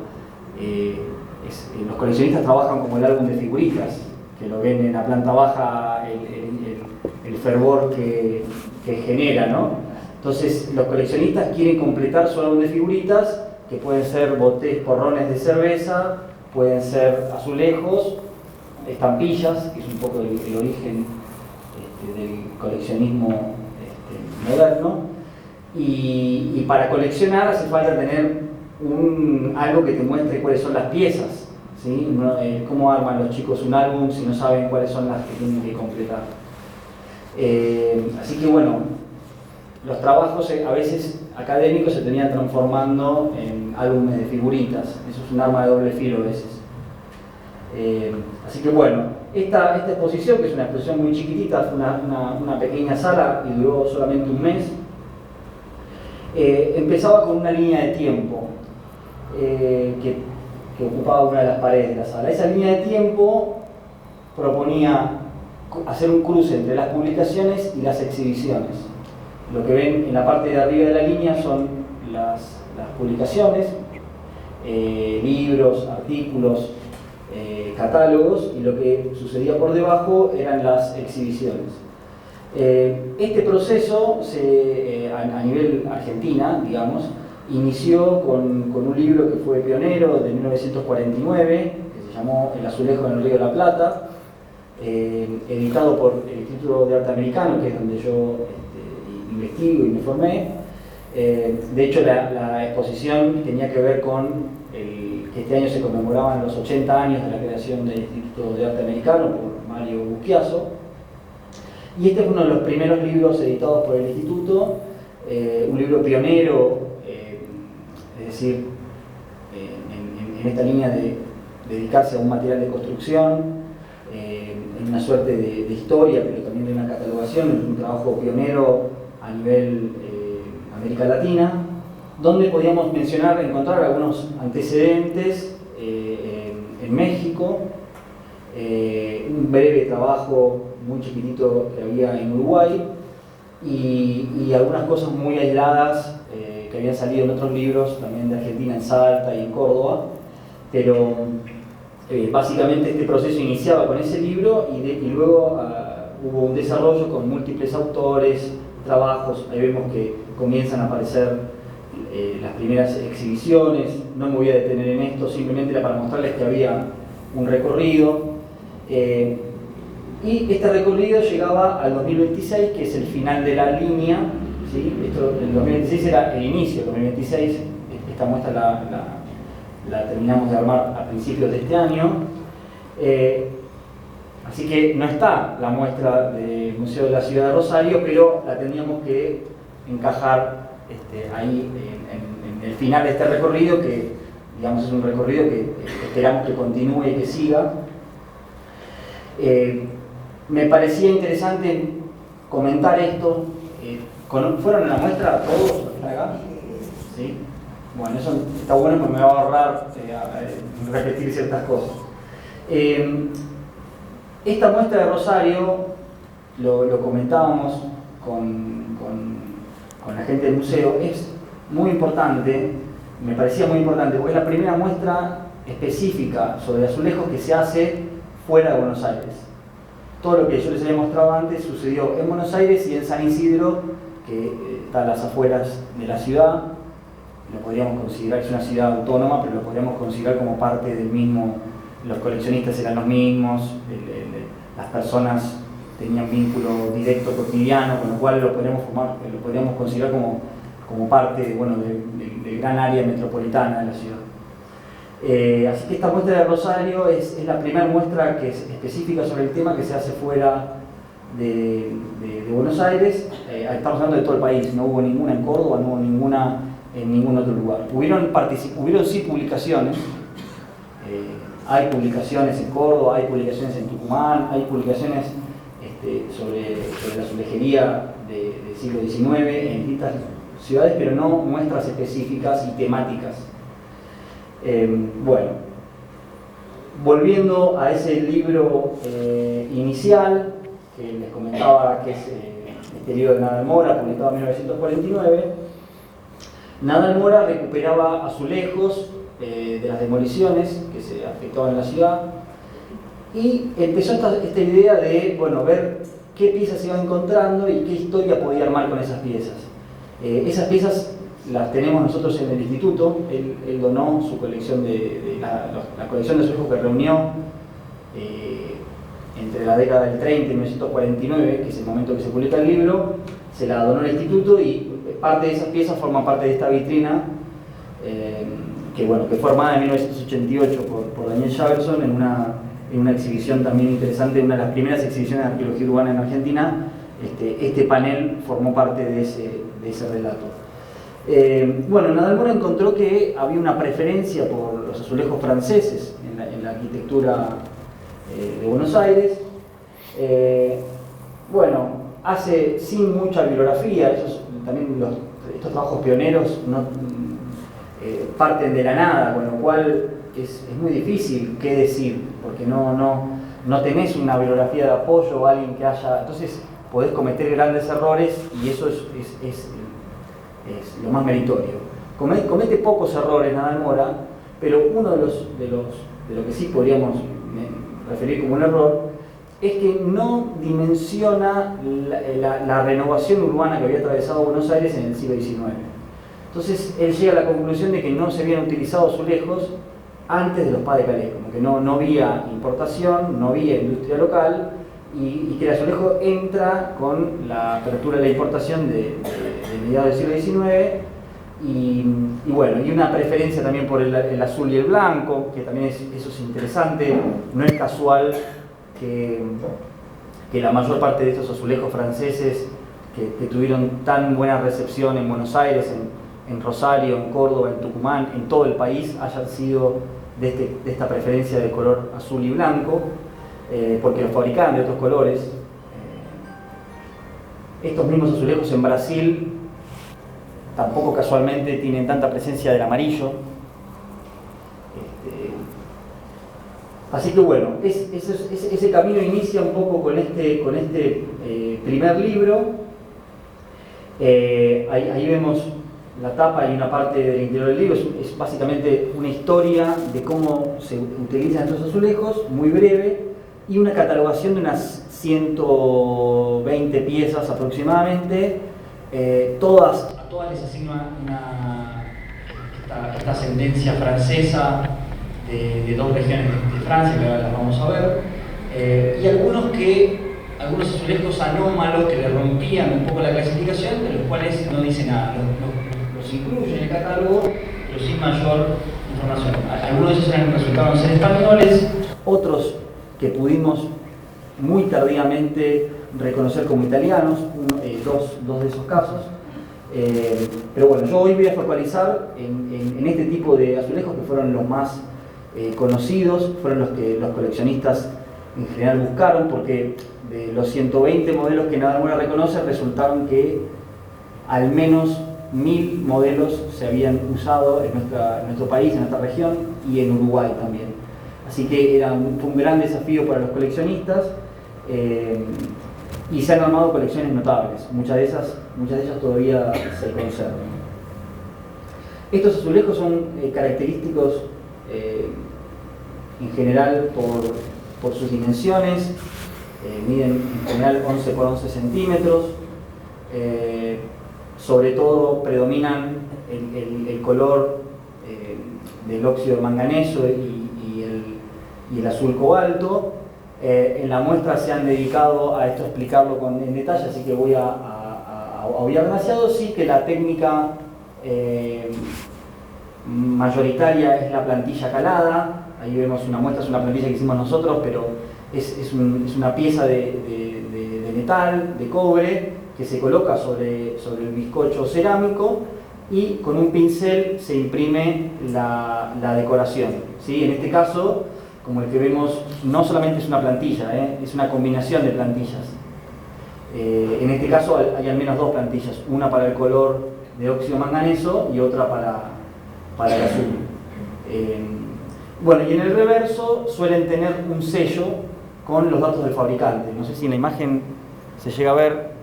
los coleccionistas trabajan como el álbum de figuritas, que lo ven en la planta baja, el fervor que genera, ¿no? Entonces los coleccionistas quieren completar su álbum de figuritas, que pueden ser porrones de cerveza, pueden ser azulejos, estampillas, que es un poco el origen del coleccionismo moderno, y para coleccionar hace falta tener algo que te muestre cuáles son las piezas ¿sí? ¿Cómo arman los chicos un álbum si no saben cuáles son las que tienen que completar? Así que bueno, los trabajos a veces académicos se tenían transformando en álbumes de figuritas. Eso es un arma de doble filo a veces. Así que bueno, esta exposición, que es una exposición muy chiquitita, fue una pequeña sala y duró solamente un mes, empezaba con una línea de tiempo que ocupaba una de las paredes de la sala. Esa línea de tiempo proponía hacer un cruce entre las publicaciones y las exhibiciones. Lo que ven en la parte de arriba de la línea son las publicaciones, libros, artículos, catálogos, y lo que sucedía por debajo eran las exhibiciones. Este proceso a nivel Argentina, digamos, inició con un libro que fue pionero de 1949, que se llamó El azulejo en el Río de la Plata, editado por el Instituto de Arte Americano, que es donde yo investigo y me formé. De hecho, la exposición tenía que ver con que este año se conmemoraban los 80 años de la creación del Instituto de Arte Americano por Mario Bucchiaso. Y este es uno de los primeros libros editados por el Instituto, un libro pionero, es decir, en esta línea de dedicarse a un material de construcción, en una suerte de historia, pero también de una catalogación, un trabajo pionero a nivel América Latina, donde podíamos encontrar algunos antecedentes en México, un breve trabajo muy chiquitito que había en Uruguay y algunas cosas muy aisladas que habían salido en otros libros, también de Argentina, en Salta y en Córdoba, pero básicamente este proceso iniciaba con ese libro y luego hubo un desarrollo con múltiples autores, trabajos. Ahí vemos que comienzan a aparecer las primeras exhibiciones. No me voy a detener en esto, simplemente era para mostrarles que había un recorrido. Y este recorrido llegaba al 2026, que es el final de la línea, ¿sí? El 2026 era el inicio, el 2026, esta muestra la terminamos de armar a principios de este año. Así que no está la muestra del Museo de la Ciudad de Rosario, pero la teníamos que encajar ahí en el final de este recorrido, que digamos es un recorrido que esperamos que continúe y que siga. Me parecía interesante comentar esto. ¿Fueron a la muestra todos los que están acá? ¿Sí? Bueno, eso está bueno porque me va a ahorrar repetir ciertas cosas. Esta muestra de Rosario, lo comentábamos con la gente del museo, es muy importante, me parecía muy importante, porque es la primera muestra específica sobre azulejos que se hace fuera de Buenos Aires. Todo lo que yo les había mostrado antes sucedió en Buenos Aires y en San Isidro, que está a las afueras de la ciudad. Lo podríamos considerar, es una ciudad autónoma, pero lo podríamos considerar como parte del mismo. Los coleccionistas eran los mismos, las personas tenían vínculo directo cotidiano, con lo cual lo podríamos considerar como parte del gran área metropolitana de la ciudad. Así que esta muestra de Rosario es la primera muestra que es específica sobre el tema, que se hace fuera de Buenos Aires. Estamos hablando de todo el país, no hubo ninguna en Córdoba, no hubo ninguna en ningún otro lugar. Hubieron sí publicaciones. Hay publicaciones en Córdoba, hay publicaciones en Tucumán, hay publicaciones sobre la azulejería del siglo XIX en distintas ciudades, pero no muestras específicas y temáticas. Bueno, volviendo a ese libro inicial que les comentaba, que es este libro de Nadal Mora, publicado en 1949, Nadal Mora recuperaba azulejos de las demoliciones que se afectaban en la ciudad y empezó esta idea de ver qué piezas se iban encontrando y qué historia podía armar con esas piezas. Esas piezas las tenemos nosotros en el instituto. Él donó su colección la colección de azulejos que reunió entre la década del 30 y 1949, que es el momento que se publica el libro. Se la donó al instituto y parte de esas piezas forman parte de esta vitrina que fue armada en 1988 por Daniel Javerson en una exhibición también interesante, una de las primeras exhibiciones de arqueología urbana en Argentina. Este panel formó parte de ese relato. Bueno, Nadalmora encontró que había una preferencia por los azulejos franceses en la arquitectura de Buenos Aires. Bueno, hace sin mucha bibliografía, estos trabajos pioneros parten de la nada, con lo cual es muy difícil qué decir, porque no tenés una bibliografía de apoyo o alguien que haya... Entonces podés cometer grandes errores y eso es lo más meritorio. Comete pocos errores Nadalmora, pero uno de lo que sí podríamos referir como un error es que no dimensiona la renovación urbana que había atravesado Buenos Aires en el siglo XIX. Entonces él llega a la conclusión de que no se habían utilizado azulejos antes de los Pas de Calais, como que no había importación, no había industria local, y que el azulejo entra con la apertura de la importación de mediados del siglo XIX, y bueno, y una preferencia también por el azul y el blanco, que también eso es interesante. No es casual que la mayor parte de estos azulejos franceses que tuvieron tan buena recepción en Buenos Aires, en Rosario, en Córdoba, en Tucumán, en todo el país, hayan sido de esta preferencia de color azul y blanco, porque los fabricaban de otros colores. Estos mismos azulejos en Brasil tampoco casualmente tienen tanta presencia del amarillo. Así que bueno, ese camino inicia un poco con este primer libro. Ahí vemos la tapa y una parte del interior del libro. Es básicamente una historia de cómo se utilizan estos azulejos, muy breve, y una catalogación de unas 120 piezas aproximadamente. A todas les asigna esta ascendencia francesa de dos regiones de Francia, que ahora las vamos a ver, y algunos azulejos anómalos que le rompían un poco la clasificación, de los cuales no dice nada. Los incluye en el catálogo, pero sin mayor información. Algunos de esos resultaron ser españoles, otros que pudimos muy tardíamente reconocer como italianos, dos de esos casos. Pero bueno, yo hoy voy a focalizar en este tipo de azulejos que fueron los más conocidos, fueron los que los coleccionistas en general buscaron, porque de los 120 modelos que Nadalmora reconoce, resultaron que al menos 1000 modelos se habían usado en nuestro país, en nuestra región y en Uruguay también. Así que fue un gran desafío para los coleccionistas, y se han armado colecciones notables. Muchas de ellas todavía se conservan. Estos azulejos son característicos en general por sus dimensiones. Miden en general 11 por 11 centímetros. Sobre todo predominan el color del óxido de manganeso y el azul cobalto. En la muestra se han dedicado a esto, a explicarlo en detalle, así que voy a obviar demasiado. Sí que la técnica mayoritaria es la plantilla calada. Ahí vemos una muestra, es una plantilla que hicimos nosotros, pero es una pieza de metal, de cobre, que se coloca sobre el bizcocho cerámico y con un pincel se imprime la decoración, ¿sí? En este caso, como el que vemos, no solamente es una plantilla, es una combinación de plantillas. En este caso hay al menos dos plantillas, una para el color de óxido manganeso y otra para el azul. Bueno, y en el reverso suelen tener un sello con los datos del fabricante. No sé si en la imagen se llega a ver.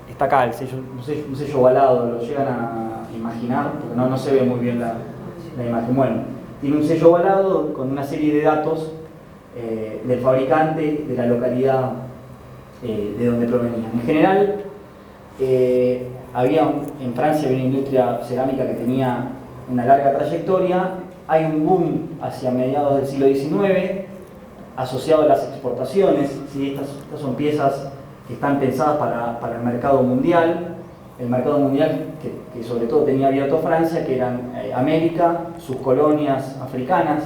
Está acá el sello, un sello ovalado, lo llegan a imaginar, porque no se ve muy bien la imagen. Bueno, tiene un sello ovalado con una serie de datos del fabricante, de la localidad de donde provenían. En general, en Francia había una industria cerámica que tenía una larga trayectoria. Hay un boom hacia mediados del siglo XIX asociado a las exportaciones, ¿sí? Estas son piezas que están pensadas para el mercado mundial. el mercado mundial que sobre todo tenía abierto Francia, que eran América, sus colonias africanas.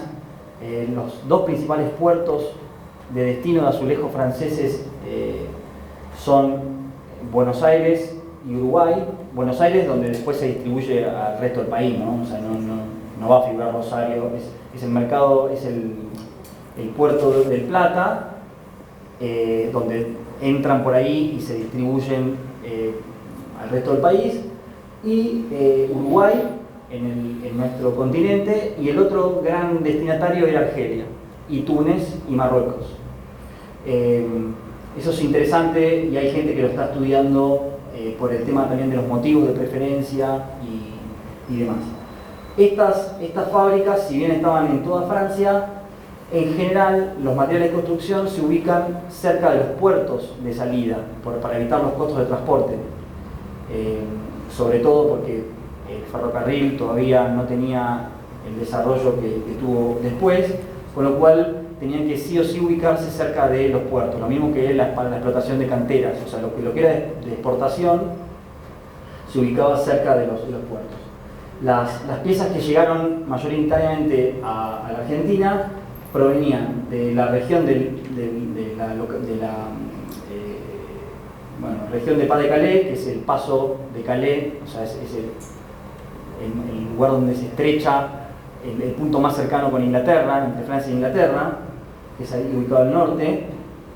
Los dos principales puertos de destino de azulejos franceses son Buenos Aires y Uruguay. Buenos Aires, donde después se distribuye al resto del país, ¿no? O sea, no va a figurar Rosario, es el mercado, es el puerto del Plata, donde entran por ahí y se distribuyen al resto del país, y Uruguay en nuestro continente, y el otro gran destinatario era Argelia, y Túnez y Marruecos. Eso es interesante y hay gente que lo está estudiando por el tema también de los motivos de preferencia y demás. Estas fábricas, si bien estaban en toda Francia, en general los materiales de construcción se ubican cerca de los puertos de salida para evitar los costos de transporte, sobre todo porque el ferrocarril todavía no tenía el desarrollo que tuvo después, con lo cual tenían que sí o sí ubicarse cerca de los puertos, lo mismo que la explotación de canteras, o sea, lo que era de exportación se ubicaba cerca de los puertos. Las piezas que llegaron mayoritariamente a la Argentina provenían de la región de región de Pas-de-Calais, que es el paso de Calais, o sea, es el lugar donde se estrecha el punto más cercano con Inglaterra, entre Francia e Inglaterra, que es ahí ubicado al norte,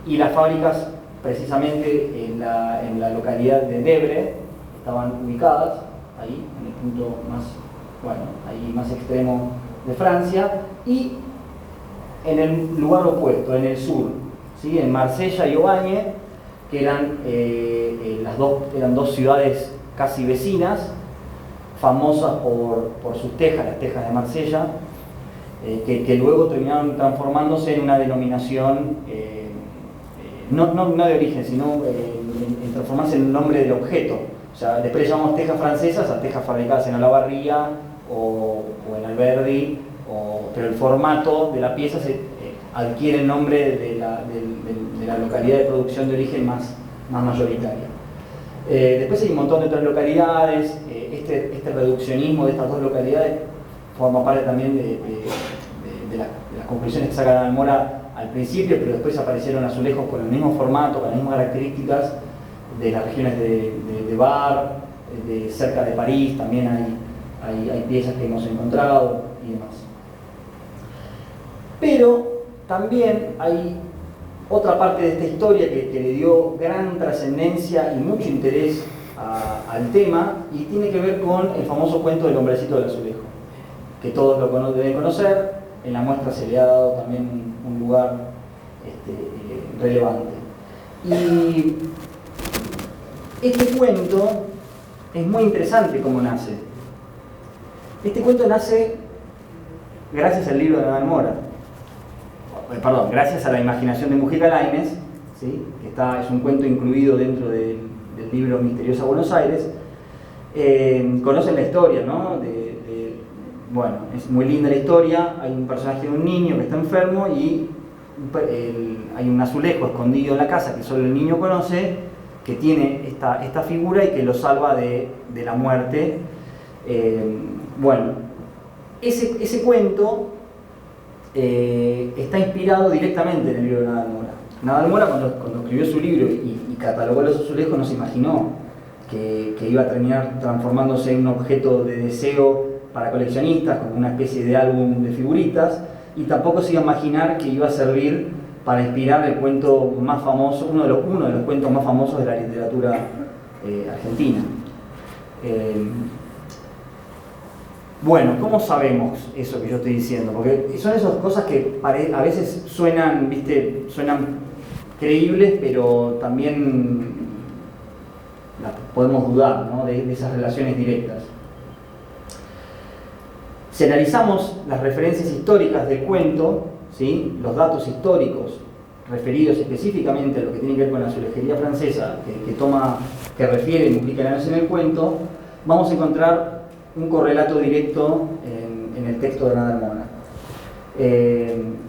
y las fábricas precisamente en la localidad de Debre estaban ubicadas ahí, en el punto más extremo de Francia, y en el lugar opuesto, en el sur, ¿sí? En Marsella y Aubagne, que eran dos ciudades casi vecinas, famosas por sus tejas, las tejas de Marsella, que luego terminaron transformándose en una denominación, no de origen, sino en transformarse en el nombre del objeto. O sea, después llamamos tejas francesas a tejas fabricadas en Olavarría o en Alberdi, pero el formato de la pieza adquiere el nombre de la localidad de producción de origen más mayoritaria. Después hay un montón de otras localidades. Este reduccionismo de estas dos localidades forma parte también de las conclusiones que saca la Almora al principio, pero después aparecieron azulejos con el mismo formato, con las mismas características de las regiones de Var, cerca de París, también hay piezas que hemos encontrado y demás. Pero también hay otra parte de esta historia que le dio gran trascendencia y mucho interés al tema, y tiene que ver con el famoso cuento del hombrecito del azulejo, que todos lo deben conocer. En la muestra se le ha dado también un lugar relevante. Y este cuento es muy interesante cómo nace. Este cuento nace gracias al libro de Nadal Mora. Gracias a la imaginación de Mujica Lainez, ¿sí? Es un cuento incluido dentro del libro Misteriosa Buenos Aires. Conocen la historia, ¿no? Bueno, es muy linda la historia. Hay un personaje de un niño que está enfermo y hay un azulejo escondido en la casa que solo el niño conoce, que tiene esta figura y que lo salva de la muerte. Bueno, ese cuento está inspirado directamente en el libro de Nadal Mora. Nadal Mora, cuando escribió su libro y catalogó los azulejos, no se imaginó que iba a terminar transformándose en un objeto de deseo para coleccionistas, como una especie de álbum de figuritas, y tampoco se iba a imaginar que iba a servir para inspirar el cuento más famoso, uno de los cuentos más famosos de la literatura argentina. Bueno, ¿cómo sabemos eso que yo estoy diciendo? Porque son esas cosas que a veces suenan creíbles, pero también podemos dudar, ¿no? de esas relaciones directas. Si analizamos las referencias históricas del cuento, ¿sí? Los datos históricos referidos específicamente a lo que tiene que ver con la azulejería francesa que refiere Mujica Lainez en el cuento, vamos a encontrar un correlato directo en el texto de Nadal Mora.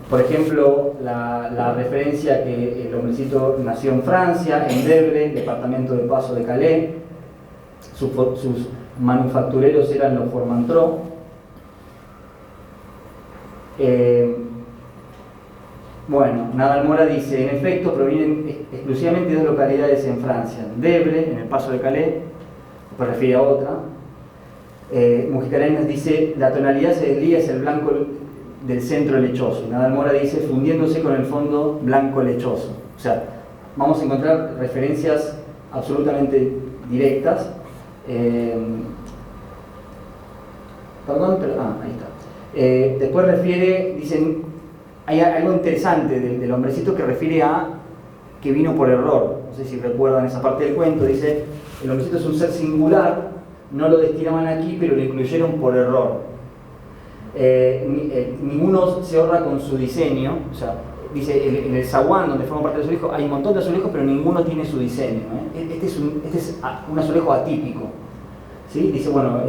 Por ejemplo, la referencia que el hombrecito nació en Francia, en Debre, departamento de Paso de Calais, sus manufactureros eran los Formantró. Bueno, Nadal Mora dice, en efecto, provienen exclusivamente de dos localidades en Francia, Debre, en el Paso de Calais, después refiere a otra. Mujica Lainez dice, la tonalidad se desliga es el blanco del centro lechoso. Nadal Mora dice, fundiéndose con el fondo blanco lechoso. O sea, vamos a encontrar referencias absolutamente directas. Perdón, pero... ahí está. Después refiere, dicen, hay algo interesante del hombrecito que refiere a que vino por error. No sé si recuerdan esa parte del cuento. Dice, el hombrecito es un ser singular, no lo destinaban aquí, pero lo incluyeron por error. Ninguno se honra con su diseño. O sea, dice, en el zaguán, donde forma parte del azulejo, hay un montón de azulejos, pero ninguno tiene su diseño. Este es un azulejo atípico. ¿Sí? Dice, bueno,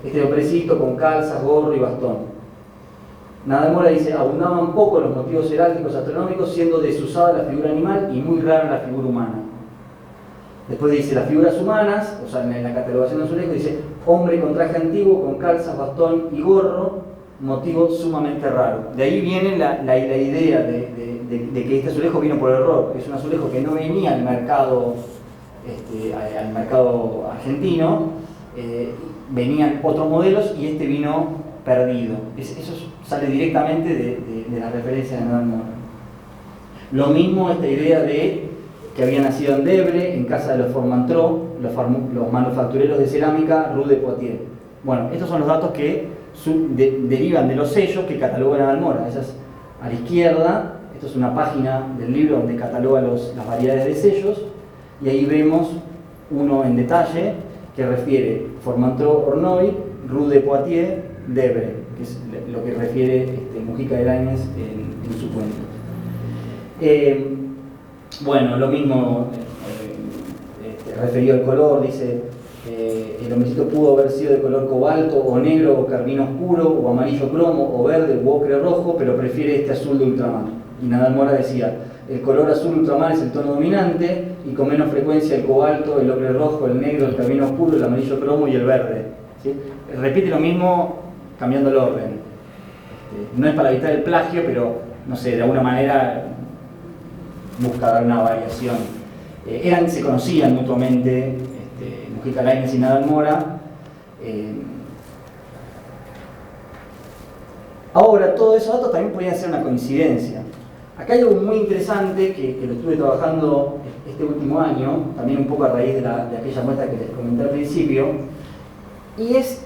este hombrecito con calzas, gorro y bastón. Nadal Mora dice, abundaban poco los motivos heráldicos astronómicos, siendo desusada la figura animal y muy rara la figura humana. Después dice, las figuras humanas, o sea, en la catalogación de azulejos dice, hombre con traje antiguo, con calzas, bastón y gorro, motivo sumamente raro. De ahí viene la idea de que este azulejo vino por error. Es un azulejo que no venía al mercado argentino, venían otros modelos y este vino perdido. Eso sale directamente de la referencia de Nadal Mora. Lo mismo esta idea de que había nacido en Debre, en casa de los Formantró, los manufactureros de cerámica Rue de Poitiers. Bueno, estos son los datos que derivan de los sellos que cataloga Nadal Mora. Esa es a la izquierda. Esto es una página del libro donde cataloga las variedades de sellos, y ahí vemos uno en detalle que refiere Formantró Ornoy, Rue de Poitiers, Debre, que es lo que refiere Mujica de Lainez en su cuento. Bueno, lo mismo referido al color, dice, el hombrecito pudo haber sido de color cobalto, o negro, o carmín oscuro, o amarillo cromo, o verde, o ocre rojo, pero prefiere este azul de ultramar. Y Nadal Mora decía, el color azul ultramar es el tono dominante, y con menos frecuencia el cobalto, el ocre rojo, el negro, el carmín oscuro, el amarillo cromo y el verde. ¿Sí? Repite lo mismo cambiando el orden. No es para evitar el plagio, pero no sé, de alguna manera busca dar una variación. Se conocían mutuamente, Mujica Lainez y Nadal Mora. Ahora, todos esos datos también podrían ser una coincidencia. Acá hay algo muy interesante que lo estuve trabajando este último año, también un poco a raíz de aquella muestra que les comenté al principio, y es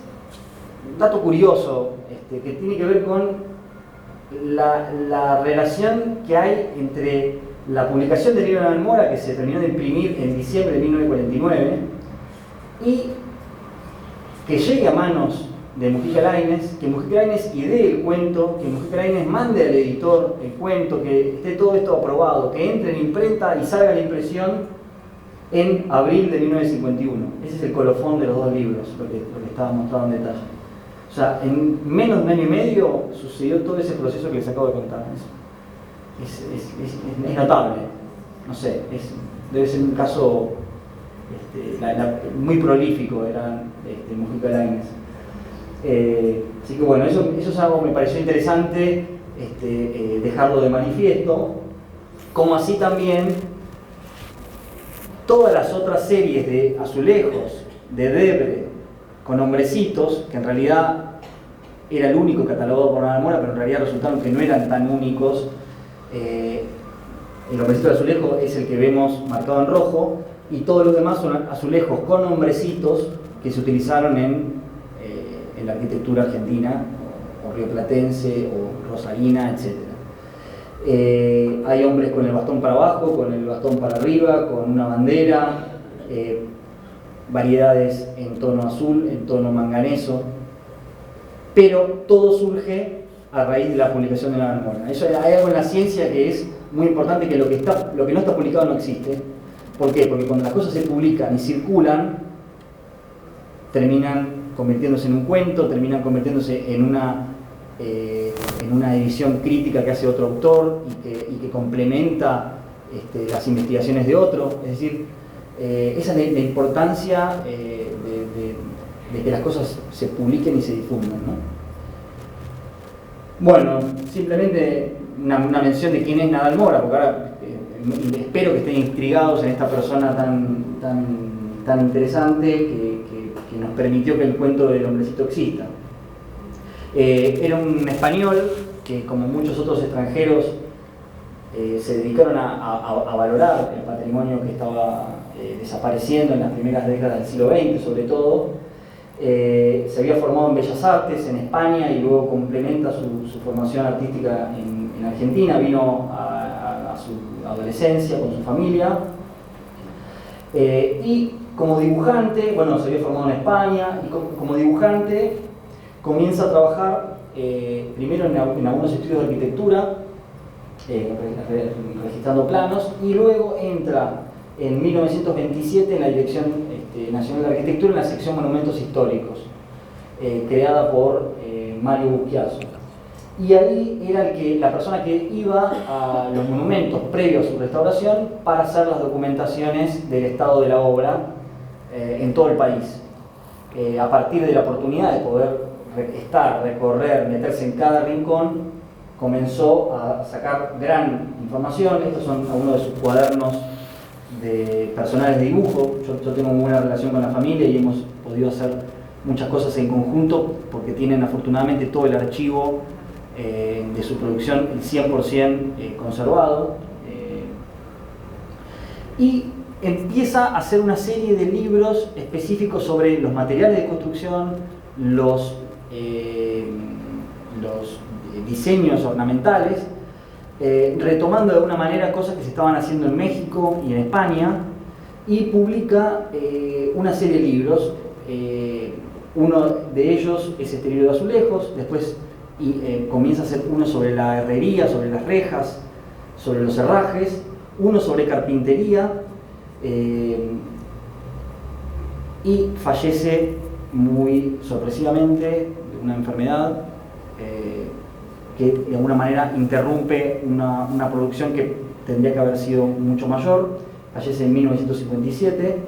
un dato curioso que tiene que ver con la relación que hay entre la publicación del libro de Nadal Mora, que se terminó de imprimir en diciembre de 1949, y que llegue a manos de Mujica Lainez, que Mujica Lainez idee el cuento, que Mujica Lainez mande al editor el cuento, que esté todo esto aprobado, que entre en imprenta y salga la impresión en abril de 1951. Ese es el colofón de los dos libros, lo que estaba mostrado en detalle. O sea, en menos de un año y medio sucedió todo ese proceso que les acabo de contar. Es notable, no sé, debe ser un caso muy prolífico, era Mujica Lainez. Así que bueno, eso es algo que me pareció interesante dejarlo de manifiesto, como así también todas las otras series de azulejos de Debre con hombrecitos, que en realidad era el único catalogado por Nadal Mora, pero en realidad resultaron que no eran tan únicos. El hombrecito de azulejo es el que vemos marcado en rojo, y todos los demás son azulejos con hombrecitos que se utilizaron en la arquitectura argentina, o rioplatense, o rosarina, etc. Hay hombres con el bastón para abajo, con el bastón para arriba, con una bandera, variedades en tono azul, en tono manganeso, pero todo surge a raíz de la publicación de Nadal Mora. Hay algo en la ciencia que es muy importante, que lo que no está publicado no existe. ¿Por qué? Porque cuando las cosas se publican y circulan, terminan convirtiéndose en un cuento, terminan convirtiéndose en una edición crítica que hace otro autor y que complementa las investigaciones de otro. Es decir, esa es la importancia de que las cosas se publiquen y se difundan, ¿no? Bueno, simplemente una mención de quién es Nadal Mora, porque ahora espero que estén intrigados en esta persona tan interesante que nos permitió que el cuento del hombrecito exista. Era un español que, como muchos otros extranjeros, se dedicaron a valorar el patrimonio que estaba desapareciendo en las primeras décadas del siglo XX, sobre todo. Se había formado en Bellas Artes en España y luego complementa su formación artística en Argentina. Vino a su adolescencia con su familia y como dibujante, bueno, se había formado en España y como dibujante comienza a trabajar primero en algunos estudios de arquitectura, registrando planos, y luego entra en 1927 en la Dirección Nacional de Arquitectura, en la sección Monumentos Históricos, creada por Mario Buschiazzo. Y ahí era la persona que iba a los monumentos previos a su restauración para hacer las documentaciones del estado de la obra en todo el país. A partir de la oportunidad de poder recorrer, meterse en cada rincón, comenzó a sacar gran información. Estos son algunos de sus cuadernos personales de dibujo. Yo tengo muy buena relación con la familia y hemos podido hacer muchas cosas en conjunto porque tienen afortunadamente todo el archivo de su producción el 100% conservado. Y empieza a hacer una serie de libros específicos sobre los materiales de construcción, los diseños ornamentales, retomando de alguna manera cosas que se estaban haciendo en México y en España, y publica una serie de libros. Uno de ellos es este libro de azulejos, después comienza a hacer uno sobre la herrería, sobre las rejas, sobre los herrajes, uno sobre carpintería, y fallece muy sorpresivamente de una enfermedad que de alguna manera interrumpe una producción que tendría que haber sido mucho mayor. Fallece en 1957,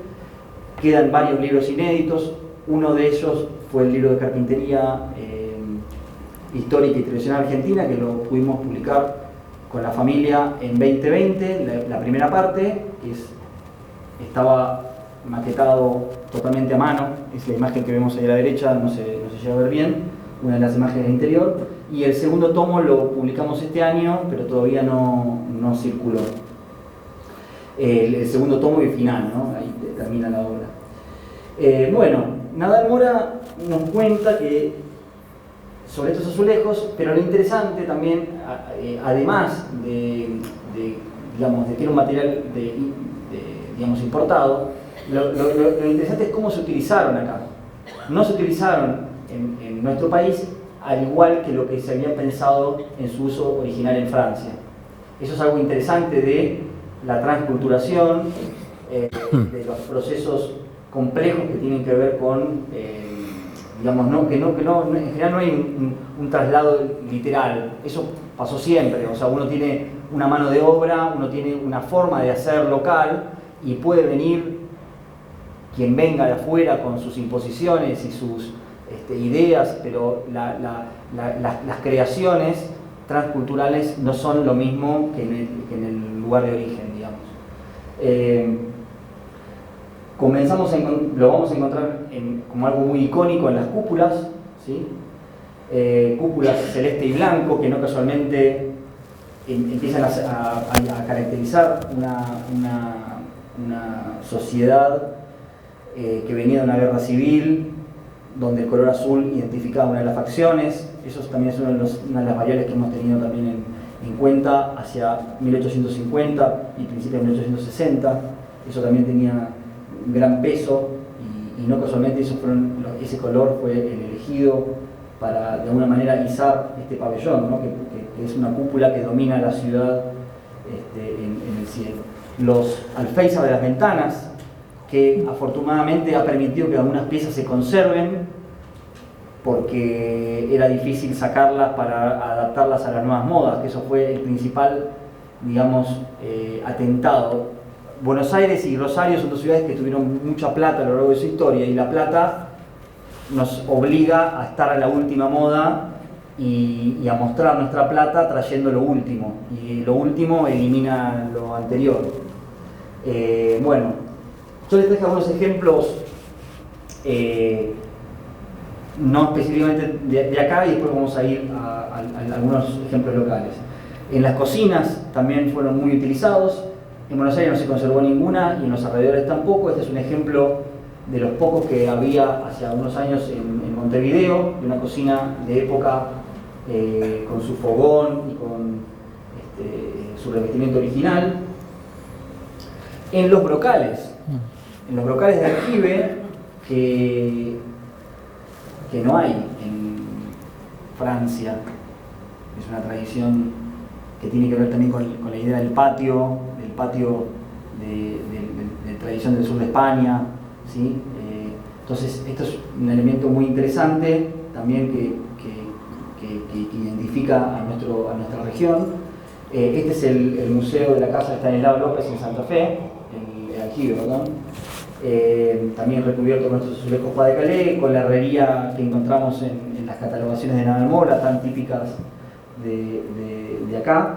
quedan varios libros inéditos. Uno de ellos fue el libro de carpintería histórica y tradicional argentina, que lo pudimos publicar con la familia en 2020, la primera parte, que estaba maquetado totalmente a mano. Es la imagen que vemos ahí a la derecha, no se llega a ver bien, una de las imágenes del interior. Y el segundo tomo lo publicamos este año, pero todavía no circuló. El segundo tomo y final, ¿no? Ahí termina la obra. Bueno, Nadal Mora nos cuenta que sobre estos azulejos, pero lo interesante también, además de que era un material digamos, importado, lo interesante es cómo se utilizaron acá. No se utilizaron en nuestro país, al igual que lo que se había pensado en su uso original en Francia. Eso es algo interesante de la transculturación, de los procesos complejos que tienen que ver con, digamos, en general no hay un traslado literal. Eso pasó siempre. O sea, uno tiene una mano de obra, uno tiene una forma de hacer local, y puede venir quien venga de afuera con sus imposiciones y sus ideas, pero las creaciones transculturales no son lo mismo que en el lugar de origen, digamos. Lo vamos a encontrar como algo muy icónico en las cúpulas, ¿sí? Cúpulas celeste y blanco, que no casualmente empiezan a caracterizar una sociedad que venía de una guerra civil, donde el color azul identificaba una de las facciones. Eso también es una de las variables que hemos tenido también en cuenta hacia 1850 y principios de 1860. Eso también tenía un gran peso, y no casualmente ese color fue el elegido para de alguna manera izar este pabellón, ¿no? que es una cúpula que domina la ciudad en el cielo. Los alféizar de las ventanas, que afortunadamente ha permitido que algunas piezas se conserven, porque era difícil sacarlas para adaptarlas a las nuevas modas, que eso fue el principal, digamos, atentado Buenos Aires y Rosario son dos ciudades que tuvieron mucha plata a lo largo de su historia, y la plata nos obliga a estar a la última moda y a mostrar nuestra plata trayendo lo último, y lo último elimina lo anterior. Bueno, yo les traje algunos ejemplos, no específicamente de acá, y después vamos a ir a algunos ejemplos locales. En las cocinas también fueron muy utilizados. En Buenos Aires no se conservó ninguna y en los alrededores tampoco. Este es un ejemplo de los pocos que había hace unos años en Montevideo, de una cocina de época con su fogón y con su revestimiento original. En los brocales de aljibe, que no hay en Francia, es una tradición que tiene que ver también con la idea del patio de tradición del sur de España, ¿sí? Entonces esto es un elemento muy interesante también que identifica a nuestra región. Este es el museo de la casa de Estanislao López en Santa Fe, el aljibe, perdón. También recubierto con estos azulejos Pas de Calais, con la herrería que encontramos en las catalogaciones de Navalmoral, tan típicas de acá.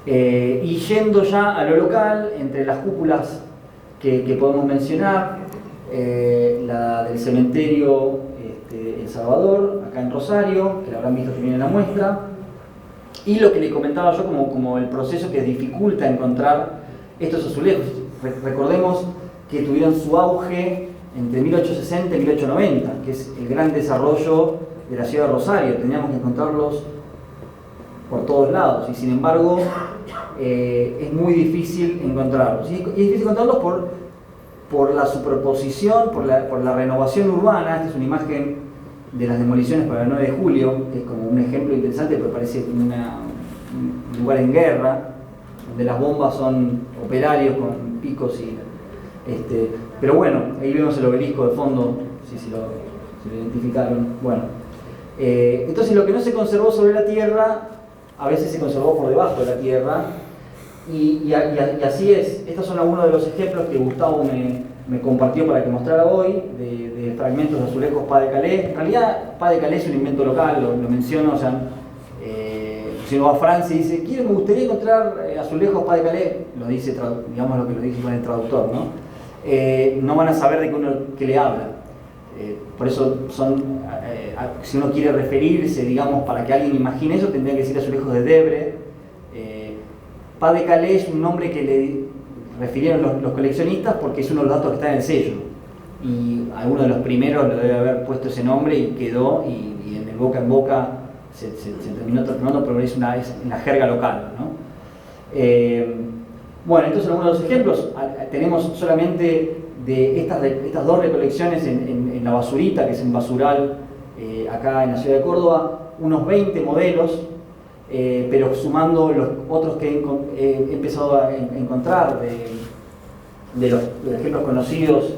Y yendo ya a lo local, entre las cúpulas que podemos mencionar, la del cementerio El Salvador, acá en Rosario, que la habrán visto también en la muestra, y lo que les comentaba yo como el proceso que dificulta encontrar estos azulejos. Recordemos que tuvieron su auge entre 1860 y 1890, que es el gran desarrollo de la ciudad de Rosario. Teníamos que encontrarlos por todos lados, y sin embargo es muy difícil encontrarlos. Y es difícil encontrarlos por la superposición, por la renovación urbana. Esta es una imagen de las demoliciones para el 9 de julio, que es como un ejemplo interesante, pero parece un lugar en guerra, donde las bombas son operarios con picos pero bueno, ahí vemos el obelisco de fondo, si lo identificaron. Bueno, entonces lo que no se conservó sobre la tierra, a veces se conservó por debajo de la tierra, y así es. Estos son algunos de los ejemplos que Gustavo me compartió para que mostrara hoy, de fragmentos de azulejos Pas de Calais. En realidad, Pas de Calais es un invento local, lo menciono, o sea, si uno va a Francia y dice, me gustaría encontrar azulejos Pas de Calais, lo dice, digamos lo que lo dice con el traductor, ¿no? No van a saber de qué le habla. Por eso si uno quiere referirse, digamos, para que alguien imagine eso, tendría que decir azulejos de Debret. Pas de Calais es un nombre que le refirieron los coleccionistas porque es uno de los datos que está en el sello. Y alguno de los primeros le debe haber puesto ese nombre y quedó, y en el boca en boca se terminó transformando, pero es en la jerga local, ¿no? Bueno, entonces algunos de los ejemplos, tenemos solamente de estas dos recolecciones en La Basurita, que es en Basural, acá en la ciudad de Córdoba, unos 20 modelos, pero sumando los otros que he empezado a encontrar de los ejemplos conocidos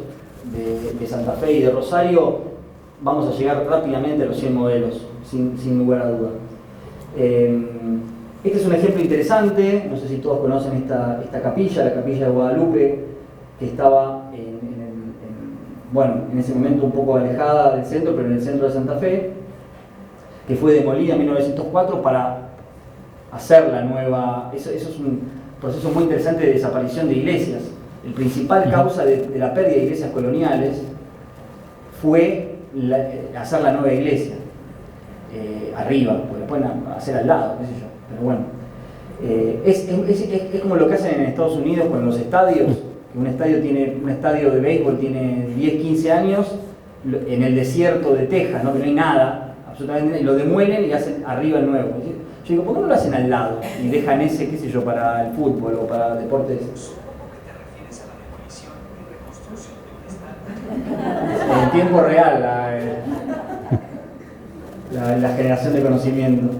de Santa Fe y de Rosario, vamos a llegar rápidamente a los 100 modelos, sin lugar a duda. Este es un ejemplo interesante, no sé si todos conocen esta capilla, la capilla de Guadalupe, que estaba en ese momento un poco alejada del centro, pero en el centro de Santa Fe, que fue demolida en 1904 para hacer la nueva. Eso es un proceso muy interesante de desaparición de iglesias. El principal causa de la pérdida de iglesias coloniales fue hacer la nueva iglesia arriba, porque la pueden hacer al lado, qué sé yo. Pero bueno, es como lo que hacen en Estados Unidos con los estadios. Un estadio de béisbol tiene 10, 15 años en el desierto de Texas, ¿no? Que no hay nada, absolutamente, y lo demuelen y hacen arriba el nuevo. Yo digo, ¿por qué no lo hacen al lado y dejan ese, qué sé yo, para el fútbol o para deportes? En tiempo real, la generación de conocimiento.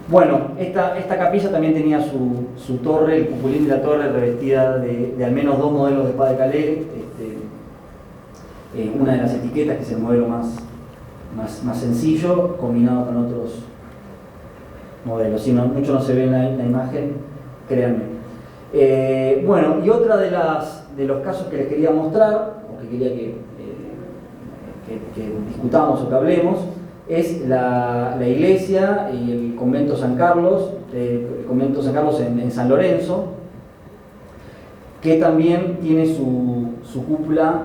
Bueno, esta capilla también tenía su torre, el cupulín de la torre, revestida de al menos 2 modelos de Pas de Calais. Una de las etiquetas, que es el modelo más sencillo, combinado con otros modelos. Si mucho no se ve en la imagen, créanme. Bueno, y otra de los casos que les quería mostrar, o que quería que discutamos o que hablemos, es la iglesia y el convento San Carlos, en San Lorenzo, que también tiene su cúpula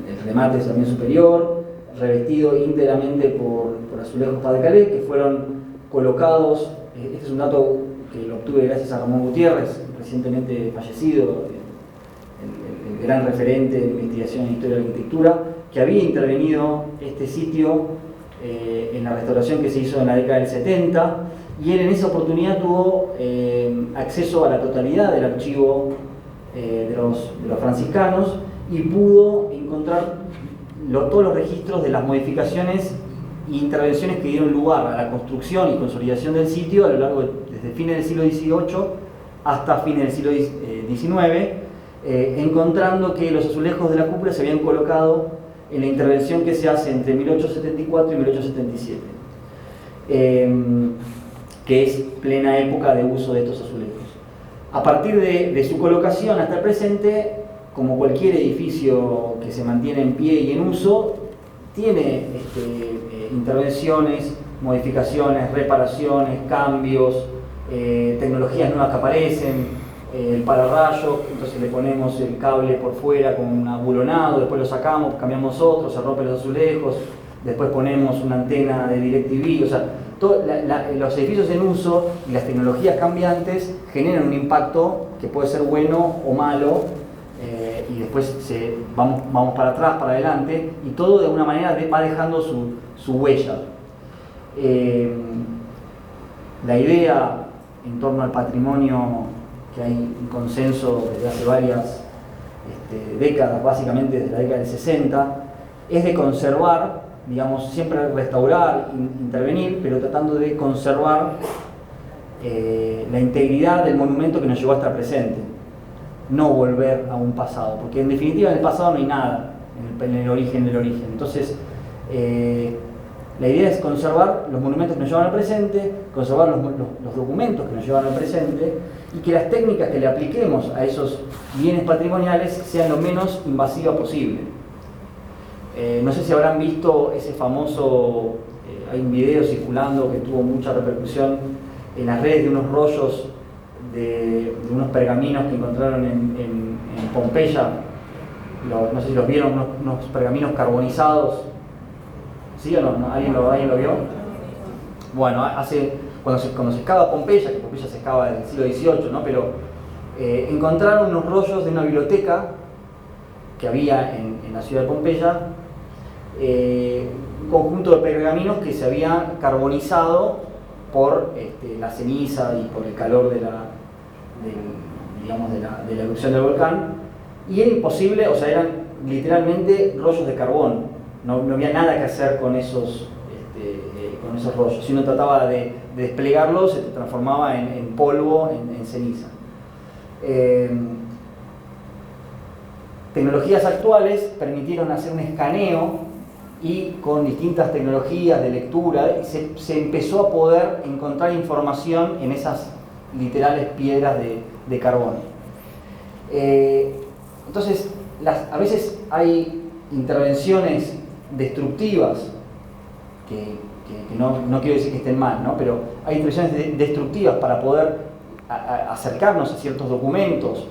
el remate también superior, revestido íntegramente por azulejos Pas de Calais, que fueron colocados. Este es un dato que lo obtuve gracias a Ramón Gutiérrez, recientemente fallecido, el gran referente de investigación en historia de la arquitectura, que había intervenido este sitio en la restauración que se hizo en la década del 70, y él en esa oportunidad tuvo acceso a la totalidad del archivo de los franciscanos y pudo encontrar todos los registros de las modificaciones e intervenciones que dieron lugar a la construcción y consolidación del sitio a lo largo desde fines del siglo XVIII hasta fines del siglo XIX, encontrando que los azulejos de la cúpula se habían colocado en la intervención que se hace entre 1874 y 1877, que es plena época de uso de estos azulejos. A partir de su colocación hasta el presente, como cualquier edificio que se mantiene en pie y en uso, tiene intervenciones, modificaciones, reparaciones, cambios, tecnologías nuevas que aparecen, el pararrayo, entonces le ponemos el cable por fuera con un abulonado, después lo sacamos, cambiamos otro, se rompen los azulejos, después ponemos una antena de DirecTV, o sea, los edificios en uso y las tecnologías cambiantes generan un impacto que puede ser bueno o malo, y después vamos para atrás, para adelante, y todo de alguna manera va dejando su huella. La idea en torno al patrimonio, que hay un consenso desde hace varias décadas, básicamente desde la década del 60, es de conservar, digamos, siempre restaurar, intervenir, pero tratando de conservar la integridad del monumento que nos llevó hasta el presente, no volver a un pasado, porque en definitiva en el pasado no hay nada, en el origen del origen. Entonces, la idea es conservar los monumentos que nos llevan al presente, conservar los documentos que nos llevan al presente, y que las técnicas que le apliquemos a esos bienes patrimoniales sean lo menos invasivas posible. No sé si habrán visto ese famoso, hay un video circulando que tuvo mucha repercusión en las redes, de unos rollos de unos pergaminos que encontraron en Pompeya. No sé si los vieron, unos pergaminos carbonizados. ¿Sí o no? ¿Alguien lo vio? Bueno, cuando se excava Pompeya, que Pompeya se excava en el siglo XVIII, ¿no? Pero encontraron unos rollos de una biblioteca que había en la ciudad de Pompeya, un conjunto de pergaminos que se habían carbonizado por la ceniza y por el calor de la erupción del volcán, y era imposible, o sea, eran literalmente rollos de carbón, no había nada que hacer con esos rollos. Si uno trataba de desplegarlos, se transformaba en polvo, en ceniza. Tecnologías actuales permitieron hacer un escaneo, y con distintas tecnologías de lectura se empezó a poder encontrar información en esas literales piedras de carbón. Entonces, a veces hay intervenciones destructivas, que no quiero decir que estén mal, ¿no? Pero hay intervenciones destructivas para poder acercarnos a ciertos documentos,